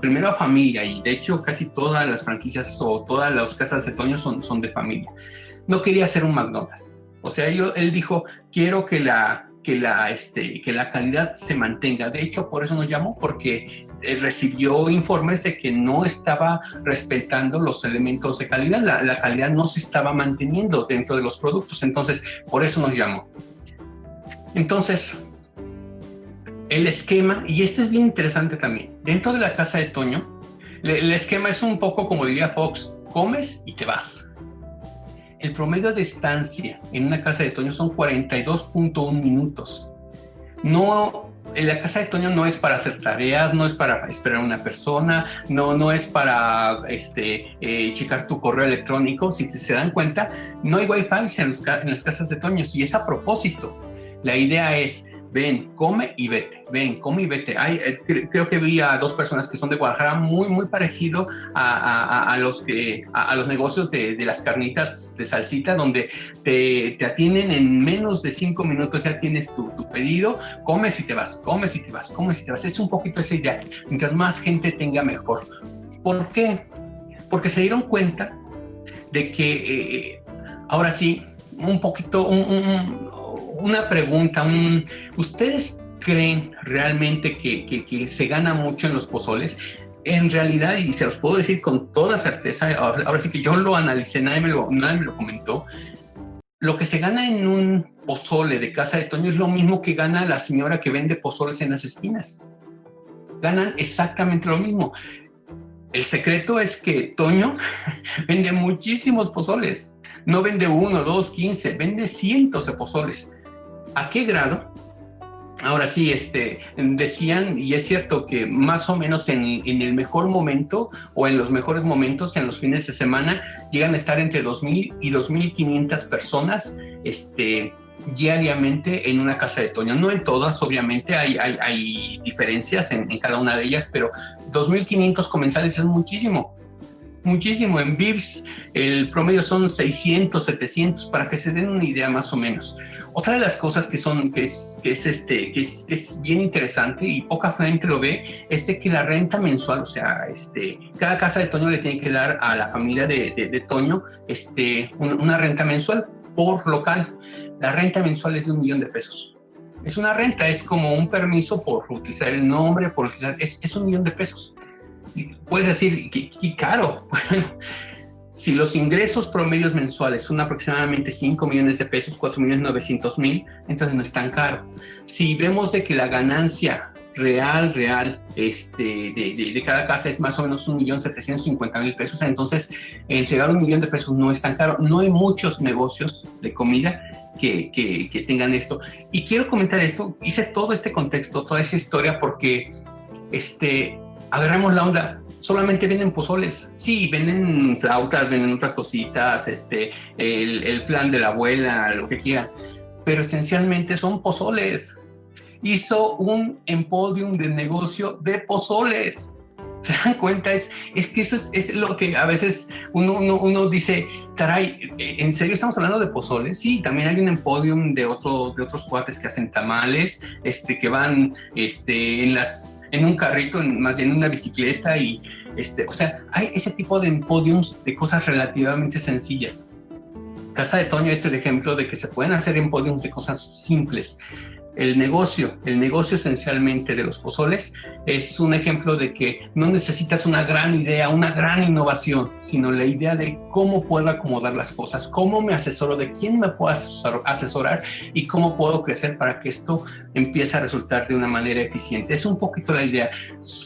primero a familia, y de hecho casi todas las franquicias o todas las casas de Toño son de familia. No quería ser un McDonald's, o sea, él dijo, quiero que la calidad se mantenga. De hecho, por eso nos llamó, porque recibió informes de que no estaba respetando los elementos de calidad, la calidad no se estaba manteniendo dentro de los productos, entonces por eso nos llamó. Entonces, el esquema, y este es bien interesante también, dentro de la casa de Toño, el esquema es un poco como diría Fox, comes y te vas. El promedio de estancia en una casa de Toño son 42.1 minutos. La casa de Toño no es para hacer tareas, no es para esperar a una persona, no es para checar tu correo electrónico. Si se dan cuenta, no hay wifi en las casas de Toño, y es a propósito. La idea es, ven, come y vete, ven, come y vete. Creo que vi a dos personas que son de Guadalajara, muy, muy parecido a los negocios de las carnitas de salsita, donde te atienden en menos de 5 minutos, ya tienes tu pedido, comes y te vas, comes y te vas, comes y te vas. Es un poquito esa idea. Mientras más gente tenga, mejor. ¿Por qué? Porque se dieron cuenta de que ahora sí, un poquito, una pregunta, ¿ustedes creen realmente que se gana mucho en los pozoles? En realidad, y se los puedo decir con toda certeza, ahora sí que yo lo analicé, nadie me lo comentó, lo que se gana en un pozole de casa de Toño es lo mismo que gana la señora que vende pozoles en las esquinas. Ganan exactamente lo mismo. El secreto es que Toño vende muchísimos pozoles. No vende 1, 2, 15, vende cientos de pozoles. ¿A qué grado? Ahora sí, decían, y es cierto, que más o menos en el mejor momento o en los mejores momentos, en los fines de semana, llegan a estar entre 2,000 y 2,500 personas diariamente en una casa de Toño. No en todas, obviamente, hay diferencias en cada una de ellas, pero 2,500 comensales es muchísimo. Muchísimo. En Vips el promedio son 600, 700, para que se den una idea más o menos. Otra de las cosas que es bien interesante y poca gente lo ve, es de que la renta mensual, o sea, cada casa de Toño le tiene que dar a la familia de Toño una renta mensual por local. La renta mensual es de $1,000,000. Es una renta, es como un permiso por utilizar el nombre, es $1,000,000. Puedes decir, qué caro. Bueno, si los ingresos promedios mensuales son aproximadamente $5,000,000, $4,900,000, entonces no es tan caro. Si vemos de que la ganancia real de cada casa es más o menos $1,750,000, entonces entregar $1,000,000 no es tan caro. No hay muchos negocios de comida que tengan esto. Y quiero comentar esto, hice todo este contexto, toda esa historia, porque agarramos la onda. Solamente venden pozoles. Sí, venden flautas, venden otras cositas, el flan de la abuela, lo que quieran, pero esencialmente son pozoles. Hizo un emporium de negocio de pozoles. ¿Se dan cuenta? Es que eso es lo que a veces uno dice, caray, ¿en serio estamos hablando de pozoles? Sí, también hay un emporium de otros cuates que hacen tamales, que van en un carrito, más bien en una bicicleta, y o sea, hay ese tipo de emporiums de cosas relativamente sencillas. Casa de Toño es el ejemplo de que se pueden hacer emporiums de cosas simples. El negocio esencialmente de los pozoles es un ejemplo de que no necesitas una gran idea, una gran innovación, sino la idea de cómo puedo acomodar las cosas, cómo me asesoro, de quién me puedo asesorar y cómo puedo crecer para que esto empiece a resultar de una manera eficiente. Es un poquito la idea.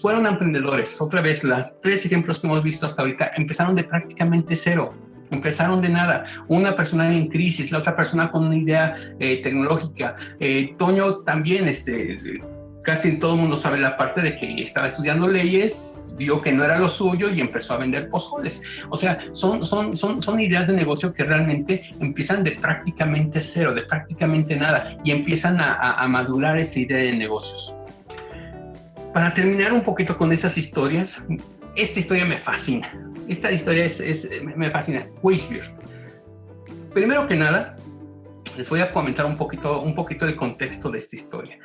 Fueron emprendedores. Otra vez, los 3 ejemplos que hemos visto hasta ahorita empezaron de prácticamente cero. Empezaron de nada. Una persona en crisis, la otra persona con una idea tecnológica. Toño también, casi todo el mundo sabe la parte de que estaba estudiando leyes, vio que no era lo suyo y empezó a vender pozoles. O sea, son ideas de negocio que realmente empiezan de prácticamente cero, de prácticamente nada, y empiezan a madurar esa idea de negocios. Para terminar un poquito con estas historias, esta historia me fascina. Esta historia me fascina. Weisbird. Primero que nada, les voy a comentar un poquito del contexto de esta historia.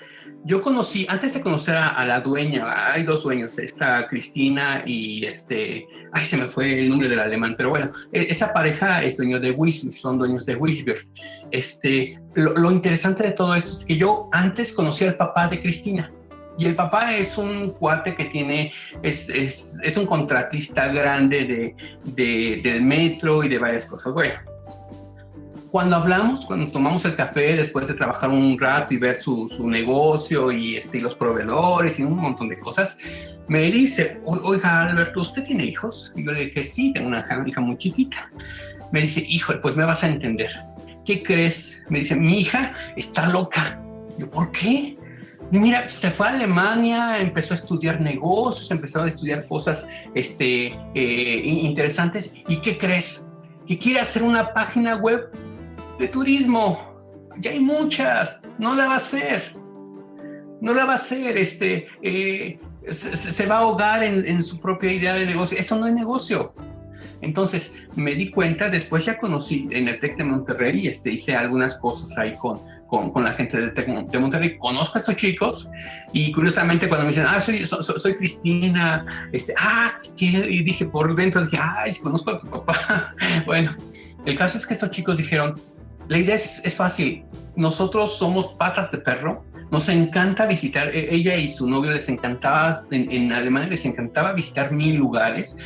Yo conocí, antes de conocer a la dueña, hay 2 dueños, esta Cristina y se me fue el nombre del alemán, pero bueno, esa pareja es dueño de Weisbird, son dueños de Weisbird. Lo interesante de todo esto es que yo antes conocí al papá de Cristina. Y el papá es un cuate que es un contratista grande del metro y de varias cosas. Bueno, cuando tomamos el café después de trabajar un rato y ver su negocio y los proveedores y un montón de cosas, me dice, oiga, Alberto, ¿usted tiene hijos? Y yo le dije, sí, tengo una hija muy chiquita. Me dice, híjole, pues me vas a entender. ¿Qué crees? Me dice, mi hija está loca. Yo, ¿por qué? Mira, se fue a Alemania, empezó a estudiar negocios, empezó a estudiar cosas interesantes. ¿Y qué crees? Que quiere hacer una página web de turismo. Ya hay muchas. No la va a hacer. Se va a ahogar en su propia idea de negocio. Eso no es negocio. Entonces me di cuenta, después ya conocí en el TEC de Monterrey, hice algunas cosas ahí con la gente del TEC de Monterrey. Conozco a estos chicos y curiosamente cuando me dicen, soy Cristina, ¿qué? Y dije por dentro, conozco a tu papá. Bueno, el caso es que estos chicos dijeron, la idea es fácil, nosotros somos patas de perro, nos encanta visitar, ella y su novio les encantaba, en Alemania les encantaba visitar 1000 lugares,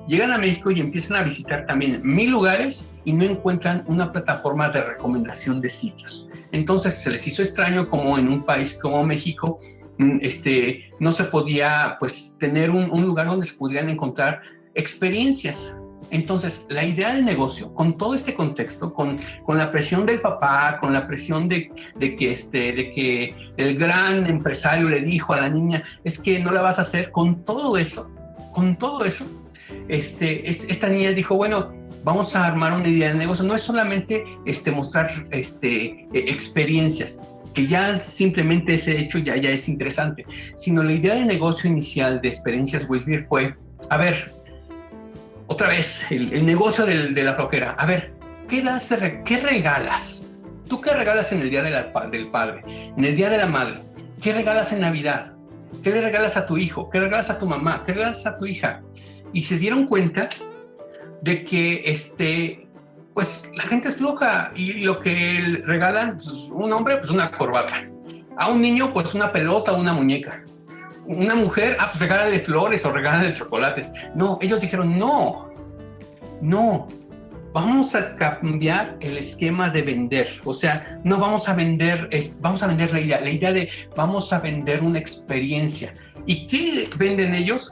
llegan a México y empiezan a visitar también 1000 lugares y no encuentran una plataforma de recomendación de sitios. Entonces se les hizo extraño como en un país como México no se podía pues tener un lugar donde se pudieran encontrar experiencias. Entonces, la idea de negocio, con todo este contexto, con la presión del papá, con la presión de que el gran empresario le dijo a la niña, es que no la vas a hacer, con todo eso, esta niña dijo, bueno, vamos a armar una idea de negocio. No es solamente mostrar experiencias, que ya simplemente ese hecho ya es interesante, sino la idea de negocio inicial de Experiencias Wismir fue, a ver, otra vez, el negocio de la flojera. A ver, ¿qué regalas? ¿Tú qué regalas en el Día del Padre? En el Día de la Madre. ¿Qué regalas en Navidad? ¿Qué le regalas a tu hijo? ¿Qué regalas a tu mamá? ¿Qué regalas a tu hija? Y se dieron cuenta de que pues la gente es floja y lo que regalan, pues, un hombre, pues una corbata. A un niño, pues una pelota o una muñeca. Una mujer, pues regálale flores o regálale chocolates. No, ellos dijeron, no, vamos a cambiar el esquema de vender. O sea, no vamos a vender, vamos a vender la idea de vamos a vender una experiencia. ¿Y qué venden ellos?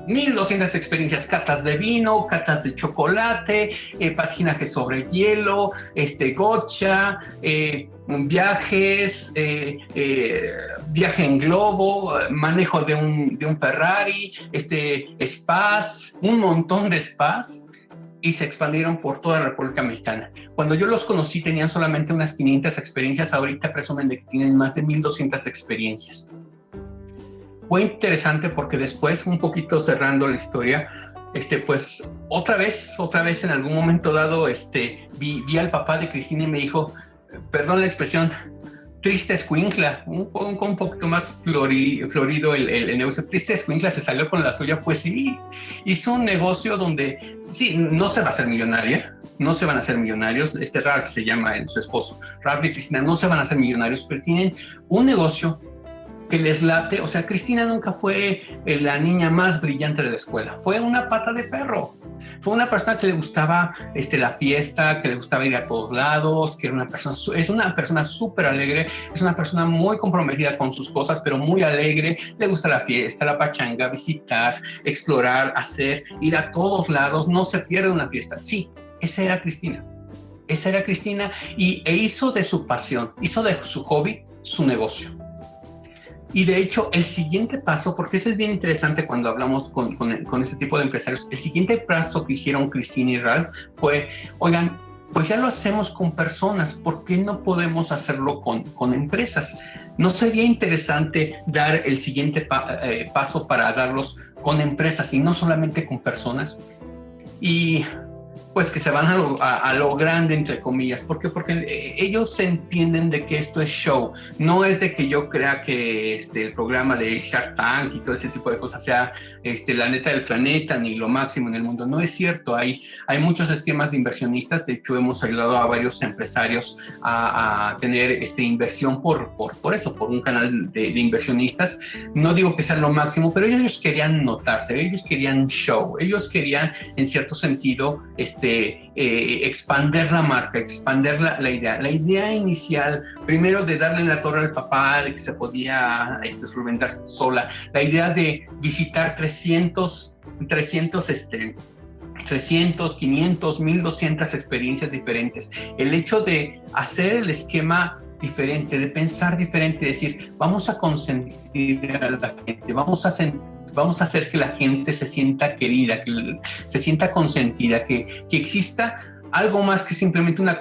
1200 experiencias, catas de vino, catas de chocolate, patinaje sobre hielo, gotcha, viajes, viaje en globo, manejo de un Ferrari, spas, un montón de spas, y se expandieron por toda la República Mexicana. Cuando yo los conocí tenían solamente unas 500 experiencias, ahorita presumen de que tienen más de 1200 experiencias. Fue interesante porque después, un poquito cerrando la historia, pues otra vez en algún momento dado, vi al papá de Cristina y me dijo, perdón la expresión, triste escuincla, un poquito más florido el negocio. Triste escuincla se salió con la suya. Pues sí, hizo un negocio donde, sí, no se va a hacer millonaria, no se van a hacer millonarios. Ralph se llama su esposo, Ralph y Cristina, no se van a hacer millonarios, pero tienen un negocio que les late. O sea, Cristina nunca fue la niña más brillante de la escuela, fue una pata de perro. Fue una persona que le gustaba la fiesta, que le gustaba ir a todos lados, que era es una persona súper alegre, es una persona muy comprometida con sus cosas, pero muy alegre. Le gusta la fiesta, la pachanga, visitar, explorar, ir a todos lados, no se pierde una fiesta. Sí, esa era Cristina e hizo de su pasión, hizo de su hobby su negocio. Y de hecho, el siguiente paso, porque eso es bien interesante cuando hablamos con este tipo de empresarios, el siguiente paso que hicieron Cristina y Ralph fue, oigan, pues ya lo hacemos con personas, ¿por qué no podemos hacerlo con empresas? ¿No sería interesante dar el siguiente paso para darlos con empresas y no solamente con personas? Y pues que se van a lo grande, entre comillas. ¿Por qué? Porque ellos entienden de que esto es show. No es de que yo crea que el programa de Shark Tank y todo ese tipo de cosas sea la neta del planeta ni lo máximo en el mundo. No es cierto. Hay muchos esquemas de inversionistas. De hecho, hemos ayudado a varios empresarios a tener inversión por eso, por un canal de inversionistas. No digo que sea lo máximo, pero ellos querían notarse, ellos querían show, ellos querían, en cierto sentido, expander la marca, expander la idea. La idea inicial, primero de darle la torre al papá, de que se podía solventar sola, la idea de visitar 300, 500, 1200 experiencias diferentes, el hecho de hacer el esquema diferente, de pensar diferente, de decir, vamos a consentir a la gente, vamos a hacer que la gente se sienta querida, que se sienta consentida, que exista algo más que simplemente una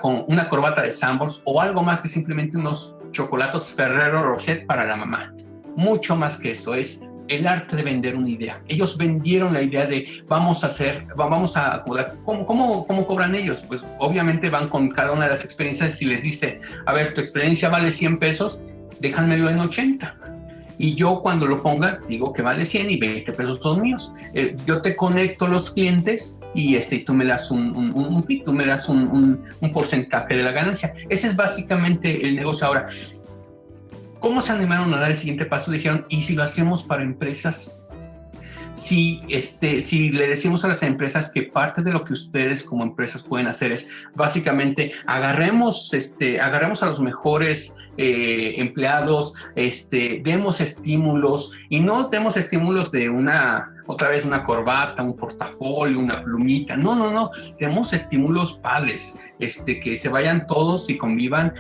corbata de Sanborns o algo más que simplemente unos chocolates Ferrero Rocher para la mamá. Mucho más que eso, es el arte de vender una idea. Ellos vendieron la idea de vamos a cobrar. ¿Cómo cobran ellos? Pues obviamente van con cada una de las experiencias y les dice, a ver, tu experiencia vale 100 pesos, déjamelo en 80. Y yo cuando lo ponga digo que vale 100 y 20 pesos son míos. Yo te conecto los clientes y tú me das un fee, tú me das un porcentaje de la ganancia. Ese es básicamente el negocio. Ahora, ¿cómo se animaron a dar el siguiente paso? Dijeron, ¿y si lo hacemos para empresas? Si le decimos a las empresas que parte de lo que ustedes como empresas pueden hacer es básicamente agarremos a los mejores empleados, demos estímulos, y no demos estímulos de otra vez una corbata, un portafolio, una plumita, no, demos estímulos padres, que se vayan todos y convivan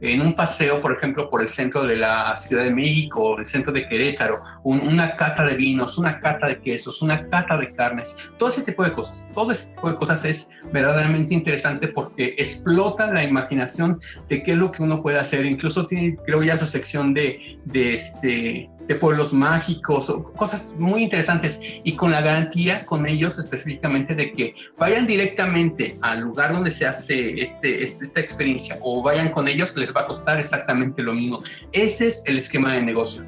en un paseo, por ejemplo, por el centro de la Ciudad de México, el centro de Querétaro, una cata de vinos, una cata de quesos, una cata de carnes, todo ese tipo de cosas es verdaderamente interesante porque explota la imaginación de qué es lo que uno puede hacer. Incluso tiene, creo ya, su sección de pueblos mágicos, cosas muy interesantes, y con la garantía con ellos específicamente de que vayan directamente al lugar donde se hace esta experiencia o vayan con ellos, les va a costar exactamente lo mismo. Ese es el esquema de negocio.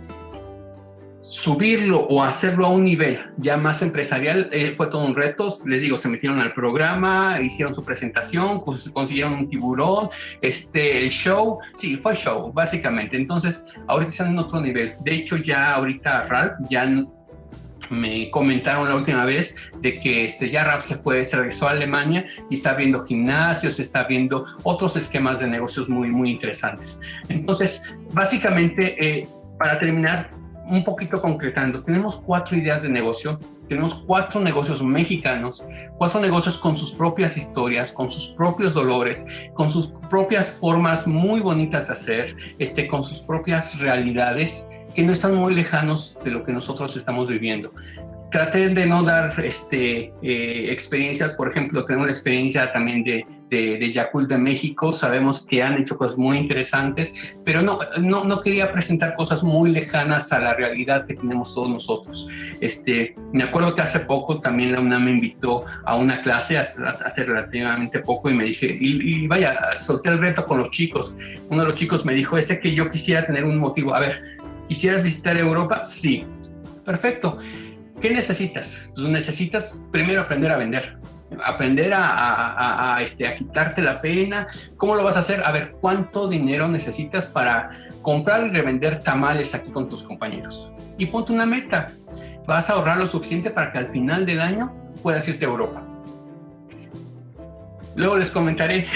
Subirlo o hacerlo a un nivel ya más empresarial fue todo un reto. Les digo, se metieron al programa, hicieron su presentación, consiguieron un tiburón, el show, sí, fue show, básicamente. Entonces, ahorita están en otro nivel. De hecho, ya ahorita Ralph, ya me comentaron la última vez de que ya Ralph se regresó a Alemania y está viendo gimnasios, está viendo otros esquemas de negocios muy, muy interesantes. Entonces, básicamente, para terminar, un poquito concretando, tenemos 4 ideas de negocio, tenemos 4 negocios mexicanos, 4 negocios con sus propias historias, con sus propios dolores, con sus propias formas muy bonitas de hacer, con sus propias realidades que no están muy lejanos de lo que nosotros estamos viviendo. Traté de no dar experiencias, por ejemplo, tengo la experiencia también de Yakult de México, sabemos que han hecho cosas muy interesantes, pero no quería presentar cosas muy lejanas a la realidad que tenemos todos nosotros. Me acuerdo que hace poco también la UNAM me invitó a una clase hace relativamente poco y me dije, y vaya, solté el reto con los chicos. Uno de los chicos me dijo, que yo quisiera tener un motivo. A ver, ¿quisieras visitar Europa? Sí. Perfecto. ¿Qué necesitas? Pues necesitas primero aprender a vender, aprender a quitarte la pena. ¿Cómo lo vas a hacer? A ver, ¿cuánto dinero necesitas para comprar y revender tamales aquí con tus compañeros? Y ponte una meta. Vas a ahorrar lo suficiente para que al final del año puedas irte a Europa. Luego les comentaré,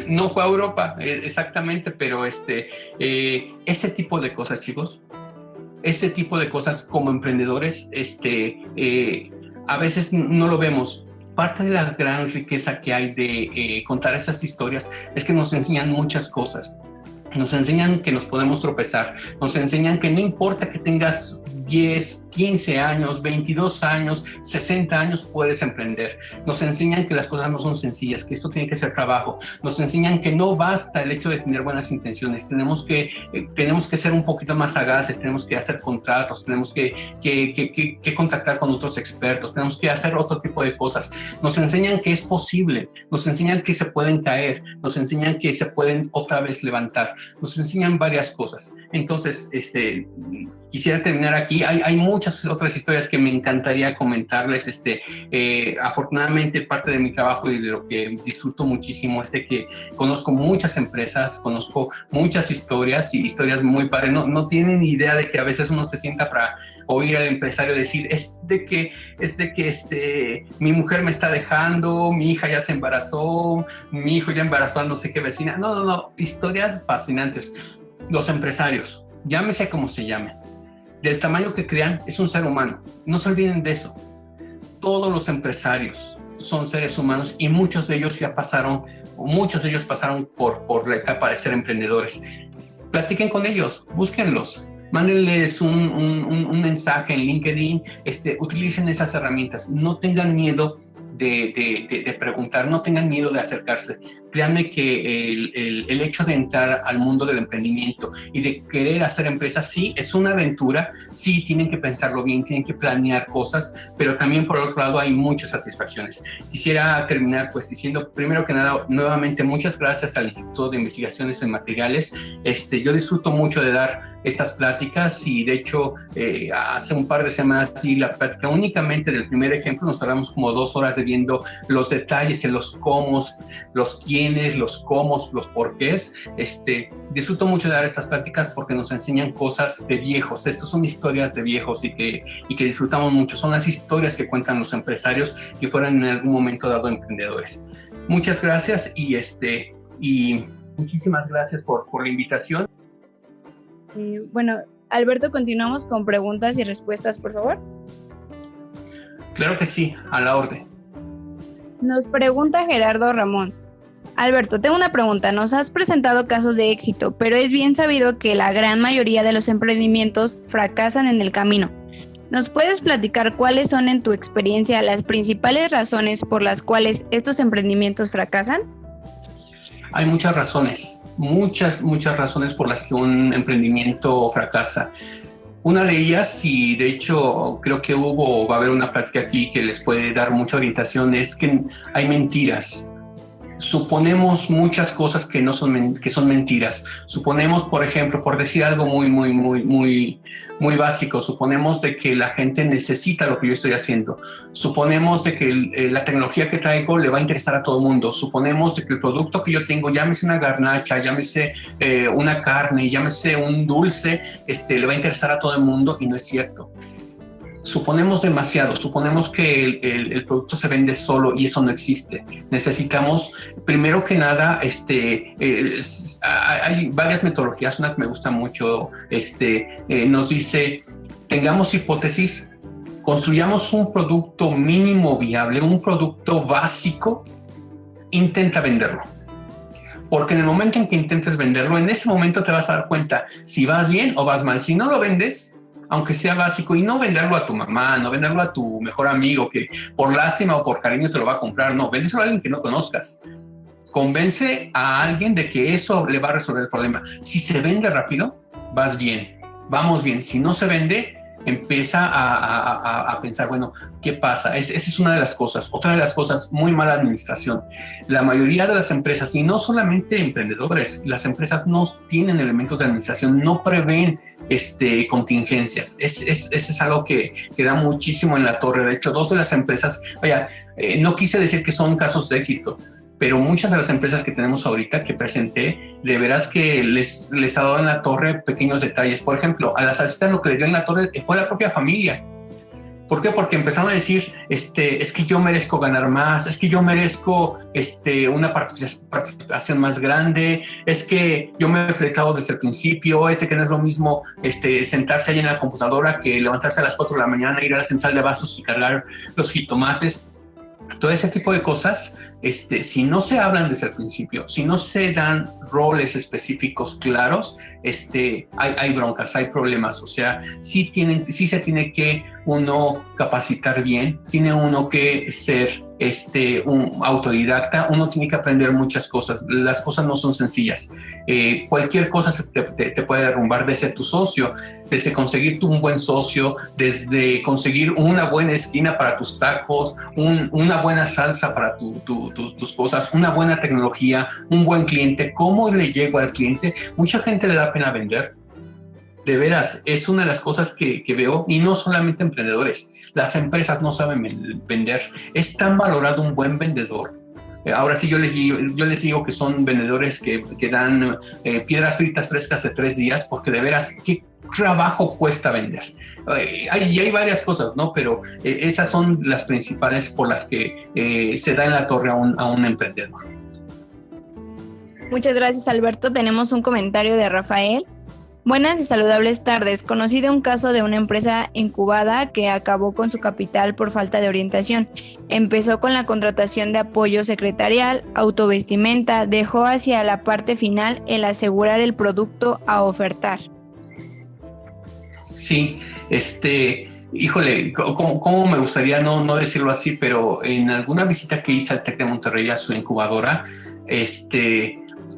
no fue a Europa exactamente, pero ese tipo de cosas, chicos, ese tipo de cosas como emprendedores, a veces no lo vemos. Parte de la gran riqueza que hay de contar esas historias es que nos enseñan muchas cosas. Nos enseñan que nos podemos tropezar, nos enseñan que no importa que tengas 10, 15 años, 22 años, 60 años, puedes emprender. Nos enseñan que las cosas no son sencillas, que esto tiene que ser trabajo. Nos enseñan que no basta el hecho de tener buenas intenciones. Tenemos que ser un poquito más sagaces, tenemos que hacer contratos, tenemos que contactar con otros expertos, tenemos que hacer otro tipo de cosas. Nos enseñan que es posible, nos enseñan que se pueden caer, nos enseñan que se pueden otra vez levantar, nos enseñan varias cosas. Entonces, quisiera terminar aquí. Hay muchas otras historias que me encantaría comentarles. Afortunadamente, parte de mi trabajo y de lo que disfruto muchísimo es de que conozco muchas empresas, conozco muchas historias y historias muy padres. No tienen idea de que a veces uno se sienta para oír al empresario decir, es de que mi mujer me está dejando, mi hija ya se embarazó, mi hijo ya embarazó a no sé qué vecina. No, historias fascinantes. Los empresarios, llámese como se llame, del tamaño que crean, es un ser humano. No se olviden de eso. Todos los empresarios son seres humanos y muchos de ellos pasaron por la etapa de ser emprendedores. Platiquen con ellos, búsquenlos, mándenles un mensaje en LinkedIn, utilicen esas herramientas, no tengan miedo de preguntar, no tengan miedo de acercarse. créanme que el hecho de entrar al mundo del emprendimiento y de querer hacer empresas, sí, es una aventura, sí, tienen que pensarlo bien, tienen que planear cosas, pero también por otro lado hay muchas satisfacciones. Quisiera terminar pues diciendo, primero que nada, nuevamente muchas gracias al Instituto de Investigaciones en Materiales. Yo disfruto mucho de dar estas pláticas y de hecho hace un par de semanas di la plática únicamente del primer ejemplo, nos tardamos como 2 horas de viendo los detalles en los cómo, los quiénes, los cómo, los porqués. Disfruto mucho de dar estas pláticas porque nos enseñan cosas de viejos. Estas son historias de viejos y que disfrutamos mucho. Son las historias que cuentan los empresarios que fueron en algún momento dado emprendedores. Muchas gracias y muchísimas gracias por la invitación. Bueno, Alberto, continuamos con preguntas y respuestas, por favor. Claro que sí, a la orden. Nos pregunta Gerardo Ramón. Alberto, tengo una pregunta. Nos has presentado casos de éxito, pero es bien sabido que la gran mayoría de los emprendimientos fracasan en el camino. ¿Nos puedes platicar cuáles son, en tu experiencia, las principales razones por las cuales estos emprendimientos fracasan? Hay muchas razones, muchas razones por las que un emprendimiento fracasa. Una de ellas, y de hecho creo que va a haber una plática aquí que les puede dar mucha orientación, es que hay mentiras. Suponemos muchas cosas que son mentiras. Suponemos, por ejemplo, por decir algo muy básico, suponemos de que la gente necesita lo que yo estoy haciendo. Suponemos de que la tecnología que traigo le va a interesar a todo el mundo. Suponemos de que el producto que yo tengo, llámese una garnacha, llámese una carne, llámese un dulce, le va a interesar a todo el mundo, y no es cierto. Suponemos demasiado, suponemos que el producto se vende solo y eso no existe. Necesitamos, primero que nada, hay varias metodologías, una que me gusta mucho, nos dice, tengamos hipótesis, construyamos un producto mínimo viable, un producto básico, intenta venderlo. Porque en el momento en que intentes venderlo, en ese momento te vas a dar cuenta si vas bien o vas mal. Si no lo vendes, aunque sea básico, y no venderlo a tu mamá, no venderlo a tu mejor amigo que por lástima o por cariño te lo va a comprar, no, véndeselo a alguien que no conozcas. Convence a alguien de que eso le va a resolver el problema. Si se vende rápido, vas bien, vamos bien. Si no se vende, empieza a pensar, bueno, ¿qué pasa? Esa es una de las cosas. Otra de las cosas, muy mala administración. La mayoría de las empresas, y no solamente emprendedores, las empresas no tienen elementos de administración, no prevén contingencias. Eso es algo que da muchísimo en la torre. De hecho, 2 de las empresas, no quise decir que son casos de éxito, pero muchas de las empresas que tenemos ahorita que presenté, de veras que les ha dado en la torre pequeños detalles. Por ejemplo, a las salsitas lo que les dio en la torre fue la propia familia. ¿Por qué? Porque empezaron a decir, es que yo merezco ganar más, es que yo merezco una participación más grande, es que yo me he fletado desde el principio, que no es lo mismo sentarse ahí en la computadora que levantarse a las 4 de la mañana, ir a la central de abastos y cargar los jitomates. Todo ese tipo de cosas, si no se hablan desde el principio, si no se dan roles específicos claros, hay broncas, hay problemas. O sea, sí se tiene que uno capacitar bien, tiene uno que ser un autodidacta, uno tiene que aprender muchas cosas. Las cosas no son sencillas. Cualquier cosa te puede derrumbar, desde tu socio, desde conseguir un buen socio, desde conseguir una buena esquina para tus tacos, una buena salsa para tus cosas, una buena tecnología, un buen cliente. ¿Cómo le llego al cliente? Mucha gente le da pena vender. De veras, es una de las cosas que veo, y no solamente emprendedores. Las empresas no saben vender. Es tan valorado un buen vendedor. Ahora sí, yo les digo que son vendedores que dan piedras fritas frescas de 3 días, porque de veras, ¿qué trabajo cuesta vender? Hay varias cosas, ¿no? Pero esas son las principales por las que se da en la torre a un emprendedor. Muchas gracias, Alberto. Tenemos un comentario de Rafael. Buenas y saludables tardes. Conocí de un caso de una empresa incubada que acabó con su capital por falta de orientación. Empezó con la contratación de apoyo secretarial, autovestimenta, dejó hacia la parte final el asegurar el producto a ofertar. Sí, híjole, ¿cómo me gustaría no decirlo así? Pero en alguna visita que hice al TEC de Monterrey, a su incubadora,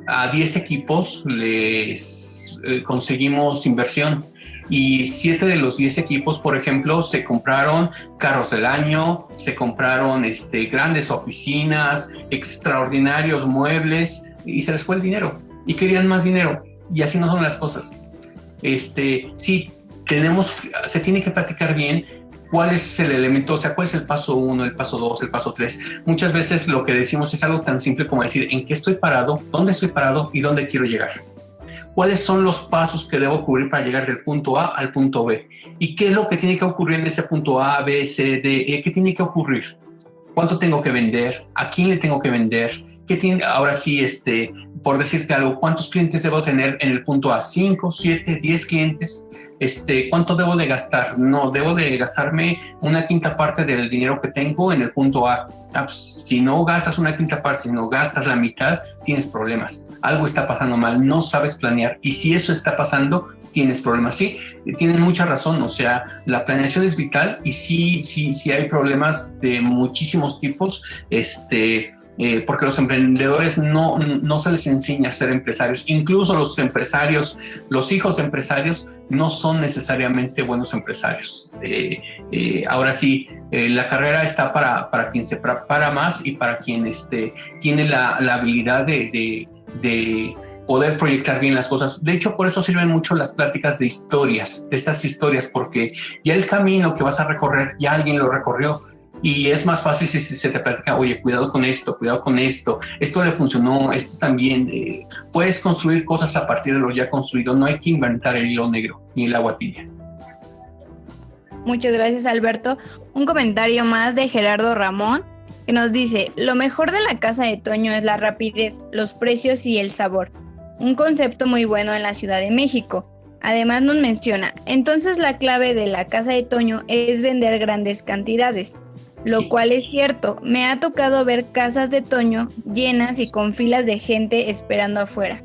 a 10 equipos les conseguimos inversión. Y 7 de los 10 equipos, por ejemplo, se compraron carros del año, se compraron grandes oficinas, extraordinarios muebles, y se les fue el dinero y querían más dinero, y así no son las cosas. Sí, se tiene que platicar bien cuál es el elemento, o sea, cuál es el paso 1, el paso 2, el paso 3. Muchas veces lo que decimos es algo tan simple como decir en qué estoy parado, dónde estoy parado y dónde quiero llegar. ¿Cuáles son los pasos que debo cubrir para llegar del punto A al punto B? ¿Y qué es lo que tiene que ocurrir en ese punto A, B, C, D, E? ¿Qué tiene que ocurrir? ¿Cuánto tengo que vender? ¿A quién le tengo que vender? ¿Qué tiene, ahora sí, por decirte algo, cuántos clientes debo tener en el punto A? ¿5, 7, 10 clientes? ¿Cuánto debo de gastar? No, debo de gastarme una quinta parte del dinero que tengo en el punto A. Si no gastas una quinta parte, si no gastas la mitad, tienes problemas. Algo está pasando mal, no sabes planear. Y si eso está pasando, tienes problemas. Sí, tienen mucha razón. O sea, la planeación es vital y sí hay problemas de muchísimos tipos. Porque los emprendedores no se les enseña a ser empresarios. Incluso los empresarios, los hijos de empresarios, no son necesariamente buenos empresarios. Ahora sí, la carrera está para quien se prepara más y para quien tiene la habilidad de poder proyectar bien las cosas. De hecho, por eso sirven mucho las pláticas de historias, de estas historias, porque ya el camino que vas a recorrer, ya alguien lo recorrió. Y es más fácil si se te platica, oye, cuidado con esto, esto le funcionó, esto también. Puedes construir cosas a partir de lo ya construido, no hay que inventar el hilo negro ni el agua tibia. Muchas gracias, Alberto. Un comentario más de Gerardo Ramón, que nos dice: lo mejor de la casa de Toño es la rapidez, los precios y el sabor. Un concepto muy bueno en la Ciudad de México. Además nos menciona, entonces la clave de la casa de Toño es vender grandes cantidades. Lo Sí. cual es cierto, me ha tocado ver casas de Toño llenas y con filas de gente esperando afuera.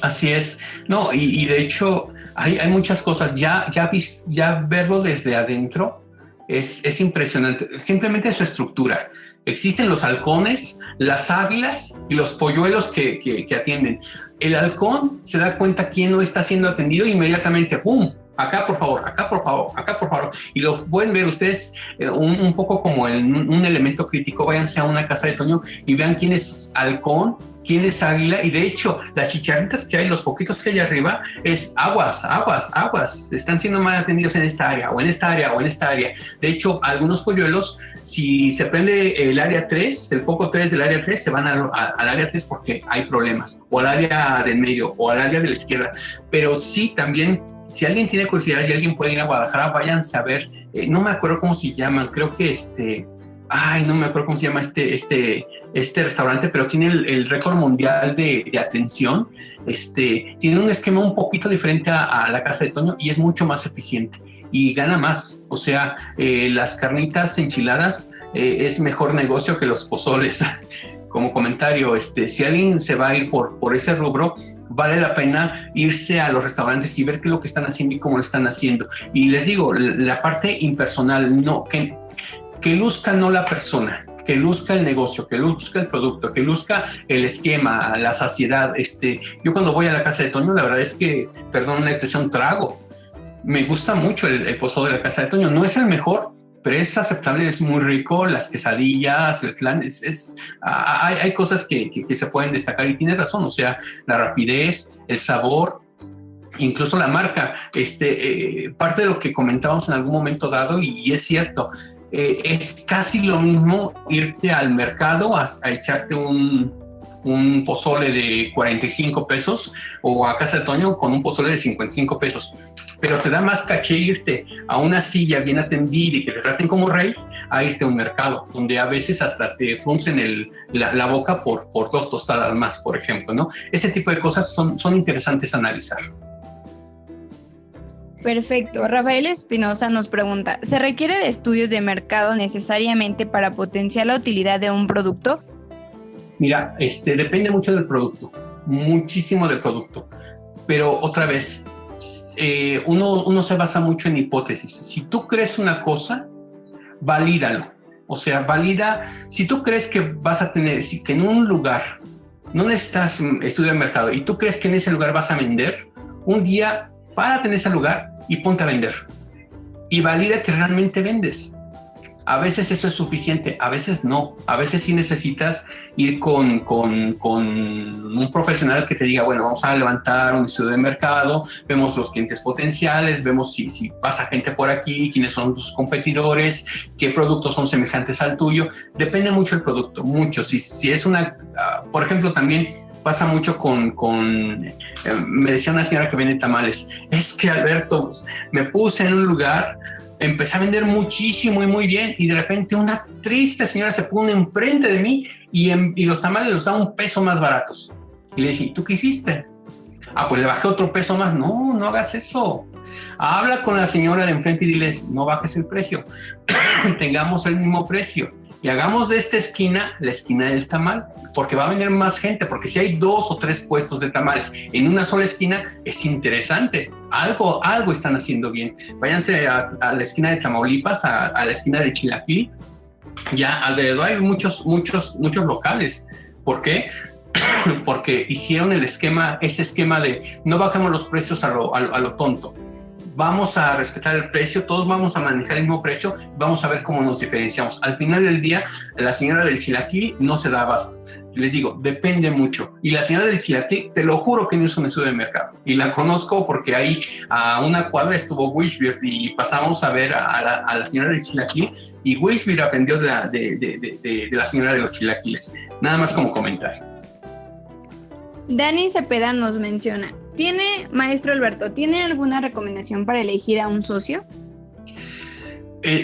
Así es. No, y de hecho hay muchas cosas. Ya verlo desde adentro es impresionante. Simplemente su estructura. Existen los halcones, las águilas y los polluelos que atienden. El halcón se da cuenta quién no está siendo atendido e inmediatamente ¡pum! Acá por favor, acá por favor, acá por favor. Y lo pueden ver ustedes un poco como un elemento crítico. Váyanse a una casa de Toño y vean quién es halcón, quién es águila. Y de hecho, las chicharritas que hay, los poquitos que hay arriba, es aguas. Están siendo mal atendidos en esta área, o en esta área, o en esta área. De hecho, algunos polluelos, si se prende el área 3, el foco 3 del área 3, se van al área 3 porque hay problemas. O al área del medio, o al área de la izquierda. Pero sí, también, si alguien tiene curiosidad y alguien puede ir a Guadalajara, váyanse a ver. No me acuerdo cómo se llaman, creo que no me acuerdo cómo se llama este restaurante, pero tiene el récord mundial de atención. Tiene un esquema un poquito diferente a la casa de Toño y es mucho más eficiente y gana más. O sea, las carnitas enchiladas es mejor negocio que los pozoles. Como comentario, si alguien se va a ir por ese rubro, vale la pena irse a los restaurantes y ver qué es lo que están haciendo y cómo lo están haciendo. Y les digo, la parte impersonal, no, que luzca no la persona, que luzca el negocio, que luzca el producto, que luzca el esquema, la saciedad. Yo cuando voy a la casa de Toño, la verdad es que, perdón la expresión, trago. Me gusta mucho el pozole de la casa de Toño. No es el mejor, pero es aceptable, es muy rico. Las quesadillas, el flan, hay cosas que se pueden destacar y tienes razón. O sea, la rapidez, el sabor, incluso la marca. Parte de lo que comentábamos en algún momento dado, y es cierto, es casi lo mismo irte al mercado a echarte un pozole de 45 pesos o a casa de Toño con un pozole de 55 pesos. Pero te da más caché irte a una silla bien atendida y que te traten como rey a irte a un mercado, donde a veces hasta te fruncen la boca por 2 tostadas más, por ejemplo, ¿no? Ese tipo de cosas son interesantes a analizar. Perfecto. Rafael Espinosa nos pregunta, ¿se requiere de estudios de mercado necesariamente para potenciar la utilidad de un producto? Mira, depende mucho del producto, muchísimo del producto, pero otra vez, uno se basa mucho en hipótesis. Si tú crees una cosa, valídalo. O sea, valida, si tú crees que vas a tener, que en un lugar no necesitas estudio de mercado y tú crees que en ese lugar vas a vender, un día párate en ese lugar y ponte a vender. Y valida que realmente vendes. A veces eso es suficiente, a veces no. A veces sí necesitas ir con un profesional que te diga, bueno, vamos a levantar un estudio de mercado, vemos los clientes potenciales, vemos si pasa gente por aquí, quiénes son tus competidores, qué productos son semejantes al tuyo. Depende mucho del producto, mucho. Si es una, por ejemplo, también pasa mucho me decía una señora que vende tamales, es que Alberto, me puse en un lugar, empecé a vender muchísimo y muy bien y de repente una triste señora se pone enfrente de mí y los tamales los da un peso más baratos. Y le dije, ¿tú qué hiciste? Pues le bajé otro peso más. No hagas eso. Habla con la señora de enfrente y diles, no bajes el precio, tengamos el mismo precio. Y hagamos de esta esquina la esquina del tamal, porque va a venir más gente, porque si hay 2 o 3 puestos de tamales en una sola esquina, es interesante. Algo están haciendo bien. Váyanse a la esquina de Tamaulipas, a la esquina del Chilaquil. Ya alrededor hay muchos locales. ¿Por qué? Porque hicieron ese esquema de no bajemos los precios a lo tonto. Vamos a respetar el precio, todos vamos a manejar el mismo precio, vamos a ver cómo nos diferenciamos. Al final del día, la señora del Chilaquil no se da abasto. Les digo, depende mucho. Y la señora del Chilaquil, te lo juro que no es un estudio de mercado. Y la conozco porque ahí a una cuadra estuvo Wishbeer y pasamos a ver a la señora del Chilaquil y Wishbeer aprendió de la señora de los chilaquiles. Nada más como comentario. Dani Cepeda nos menciona, maestro Alberto, ¿tiene alguna recomendación para elegir a un socio?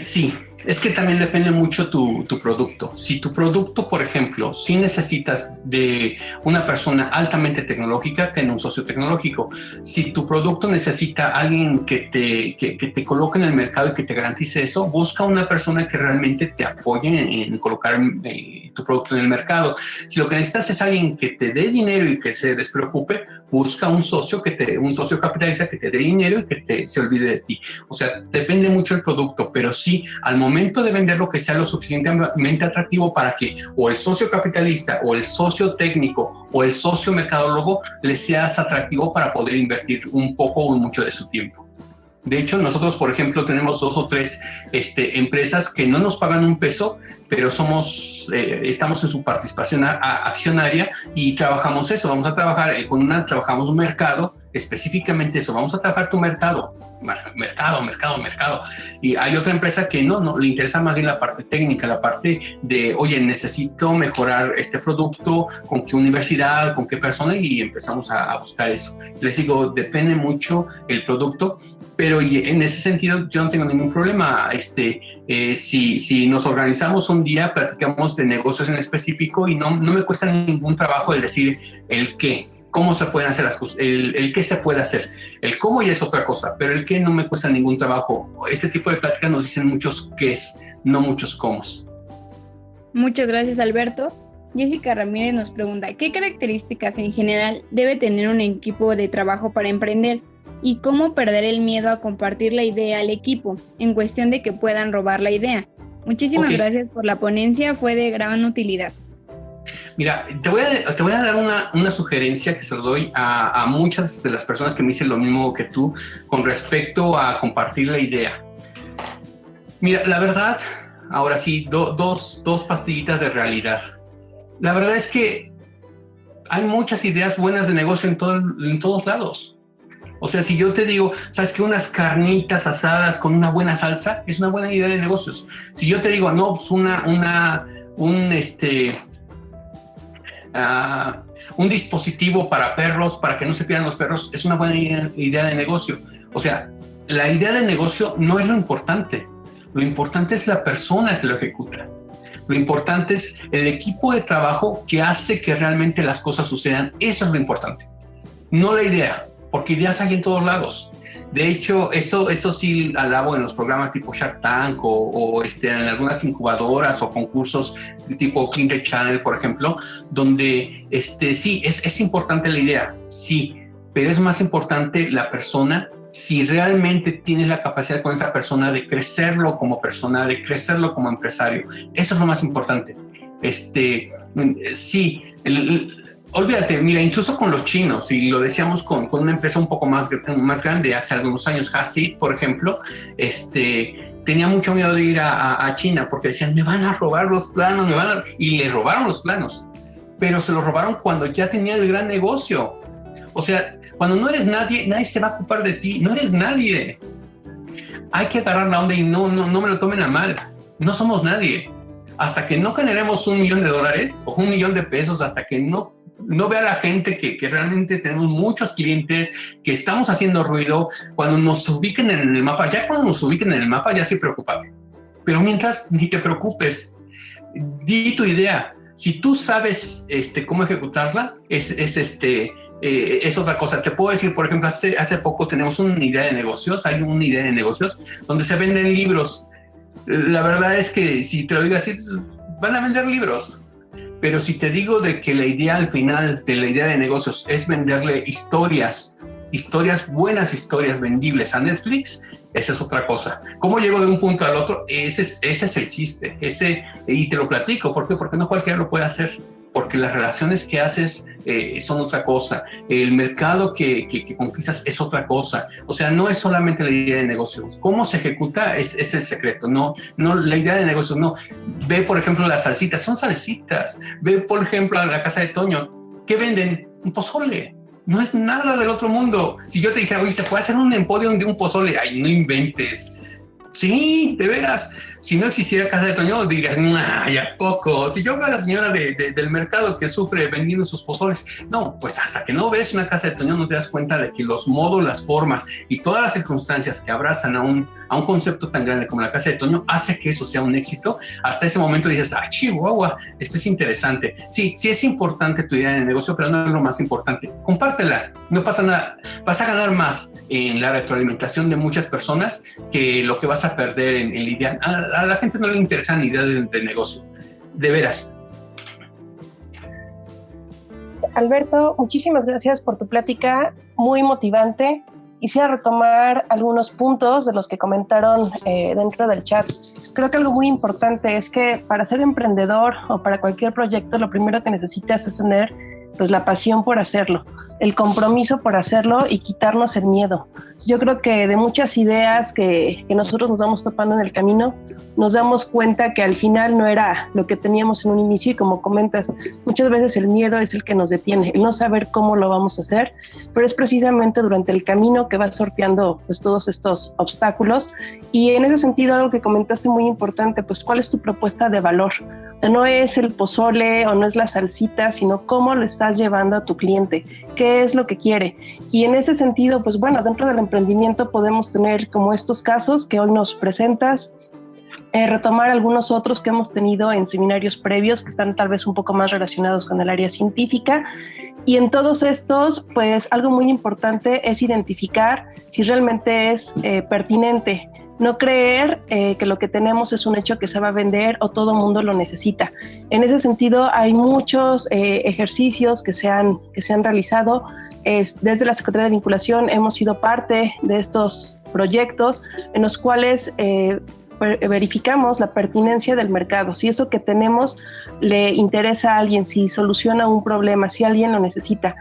Sí, es que también depende mucho tu producto. Si tu producto, por ejemplo, si necesitas de una persona altamente tecnológica, ten un socio tecnológico. Si tu producto necesita a alguien que te coloque en el mercado y que te garantice eso, busca una persona que realmente te apoye en colocar tu producto en el mercado. Si lo que necesitas es alguien que te dé dinero y que se despreocupe, busca un socio capitalista que te dé dinero y que se olvide de ti. O sea, depende mucho del producto, pero sí, al momento de vender lo que sea lo suficientemente atractivo para que o el socio capitalista o el socio técnico o el socio mercadólogo le seas atractivo para poder invertir un poco o mucho de su tiempo. De hecho, nosotros, por ejemplo, tenemos 2 o 3 empresas que no nos pagan un peso, pero estamos en su participación accionaria y trabajamos eso. Vamos a trabajar trabajamos un mercado, específicamente eso. Vamos a trabajar tu mercado. Y hay otra empresa que no le interesa más bien la parte técnica, la parte de, oye, necesito mejorar este producto, con qué universidad, con qué persona, y empezamos a buscar eso. Les digo, depende mucho el producto, pero en ese sentido yo no tengo ningún problema. Si nos organizamos un día, platicamos de negocios en específico y no me cuesta ningún trabajo el decir el qué. Cómo se pueden hacer las cosas, el qué se puede hacer, el cómo ya es otra cosa, pero el qué no me cuesta ningún trabajo. Este tipo de pláticas nos dicen muchos qués, no muchos cómos. Muchas gracias, Alberto. Jessica Ramírez nos pregunta, ¿qué características en general debe tener un equipo de trabajo para emprender? ¿Y cómo perder el miedo a compartir la idea al equipo, en cuestión de que puedan robar la idea? Muchísimas gracias por la ponencia, fue de gran utilidad. Mira, te voy a dar una sugerencia que se lo doy a muchas de las personas que me dicen lo mismo que tú con respecto a compartir la idea. Mira, la verdad, ahora sí, dos pastillitas de realidad. La verdad es que hay muchas ideas buenas de negocio en todos lados. O sea, si yo te digo, ¿sabes qué? Unas carnitas asadas con una buena salsa es una buena idea de negocios. Si yo te digo, no, pues un dispositivo para perros, para que no se pierdan los perros, es una buena idea de negocio. O sea, la idea de negocio no es lo importante. Lo importante es la persona que lo ejecuta. Lo importante es el equipo de trabajo que hace que realmente las cosas sucedan. Eso es lo importante. No la idea, porque ideas hay en todos lados. De hecho, eso sí alabo en los programas tipo Shark Tank o en algunas incubadoras o concursos tipo Clean the Channel, por ejemplo, donde sí, es importante la idea, sí, pero es más importante la persona si realmente tienes la capacidad con esa persona de crecerlo como persona, de crecerlo como empresario. Eso es lo más importante. Sí, olvídate, mira, incluso con los chinos, y lo decíamos con una empresa un poco más grande hace algunos años, Hasid, por ejemplo, tenía mucho miedo de ir a China porque decían, me van a robar los planos, y le robaron los planos, pero se los robaron cuando ya tenía el gran negocio. O sea, cuando no eres nadie, nadie se va a ocupar de ti, no eres nadie. Hay que agarrar la onda y no me lo tomen a mal, no somos nadie. Hasta que no generemos $1 millón o $1 millón, hasta que no vea la gente que realmente tenemos muchos clientes, que estamos haciendo ruido, cuando nos ubiquen en el mapa, ya sí preocúpate. Pero mientras, ni te preocupes, di tu idea. Si tú sabes cómo ejecutarla, es otra cosa. Te puedo decir, por ejemplo, hace poco tenemos hay una idea de negocios donde se venden libros. La verdad es que si te lo digo así, van a vender libros. Pero si te digo de que la idea al final de la idea de negocios es venderle historias, buenas historias vendibles a Netflix, esa es otra cosa. ¿Cómo llego de un punto al otro? Ese es el chiste. Y te lo platico. ¿Por qué? Porque no cualquiera lo puede hacer. Porque las relaciones que haces son otra cosa. El mercado que conquistas es otra cosa. O sea, no es solamente la idea de negocios. Cómo se ejecuta es el secreto. No, la idea de negocios no. Ve, por ejemplo, las salsitas. Son salsitas. Ve, por ejemplo, a la casa de Toño. ¿Qué venden? Un pozole. No es nada del otro mundo. Si yo te dijera, oye, ¿se puede hacer un emporio de un pozole? Ay, no inventes. Sí, de veras. Si no existiera Casa de Toño, dirías, ay, ¿a poco? Si yo veo a la señora del mercado que sufre vendiendo sus pozoles, no, pues hasta que no ves una Casa de Toño no te das cuenta de que los modos, las formas y todas las circunstancias que abrazan a un concepto tan grande como la Casa de Toño hace que eso sea un éxito. Hasta ese momento dices, ah, chihuahua, esto es interesante. Sí es importante tu idea de negocio, pero no es lo más importante. Compártela, no pasa nada. Vas a ganar más en la retroalimentación de muchas personas que lo que vas a perder en la idea. A la gente no le interesan ideas de negocio, de veras. Alberto, muchísimas gracias por tu plática, muy motivante. Quisiera retomar algunos puntos de los que comentaron dentro del chat. Creo que algo muy importante es que para ser emprendedor o para cualquier proyecto, lo primero que necesitas es tener pues la pasión por hacerlo, el compromiso por hacerlo y quitarnos el miedo. Yo creo que de muchas ideas que nosotros nos vamos topando en el camino, nos damos cuenta que al final no era lo que teníamos en un inicio y como comentas, muchas veces el miedo es el que nos detiene, el no saber cómo lo vamos a hacer, pero es precisamente durante el camino que vas sorteando pues todos estos obstáculos y en ese sentido algo que comentaste muy importante, pues ¿cuál es tu propuesta de valor? No es el pozole o no es la salsita, sino cómo lo estás llevando a tu cliente, qué es lo que quiere. Y en ese sentido, pues bueno, dentro del emprendimiento podemos tener como estos casos que hoy nos presentas, retomar algunos otros que hemos tenido en seminarios previos que están tal vez un poco más relacionados con el área científica. Y en todos estos, pues algo muy importante es identificar si realmente es pertinente. No creer que lo que tenemos es un hecho que se va a vender o todo mundo lo necesita. En ese sentido, hay muchos ejercicios que se han realizado. Desde la Secretaría de Vinculación hemos sido parte de estos proyectos en los cuales verificamos la pertinencia del mercado, si eso que tenemos le interesa a alguien, si soluciona un problema, si alguien lo necesita.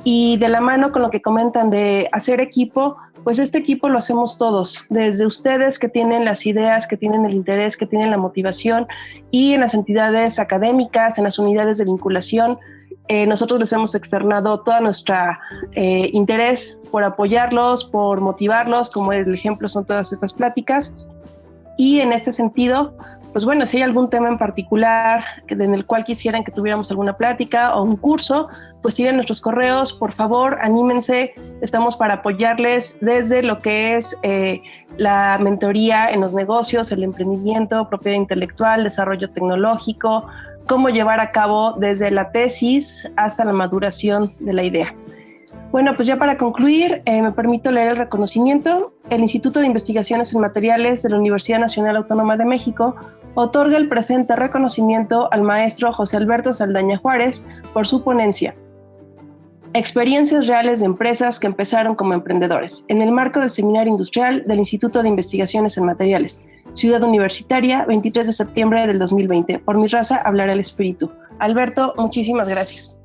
Y de la mano con lo que comentan de hacer equipo, pues este equipo lo hacemos todos, desde ustedes que tienen las ideas, que tienen el interés, que tienen la motivación, y en las entidades académicas, en las unidades de vinculación, nosotros les hemos externado todo nuestro interés por apoyarlos, por motivarlos, como el ejemplo son todas estas pláticas. Y en este sentido, pues bueno, si hay algún tema en particular en el cual quisieran que tuviéramos alguna plática o un curso, pues sigan nuestros correos, por favor, anímense, estamos para apoyarles desde lo que es la mentoría en los negocios, el emprendimiento, propiedad intelectual, desarrollo tecnológico, cómo llevar a cabo desde la tesis hasta la maduración de la idea. Bueno, pues ya para concluir, me permito leer el reconocimiento. El Instituto de Investigaciones en Materiales de la Universidad Nacional Autónoma de México otorga el presente reconocimiento al maestro José Alberto Saldaña Juárez por su ponencia. Experiencias reales de empresas que empezaron como emprendedores, en el marco del Seminario Industrial del Instituto de Investigaciones en Materiales, Ciudad Universitaria, 23 de septiembre del 2020. Por mi raza hablará el espíritu. Alberto, muchísimas gracias.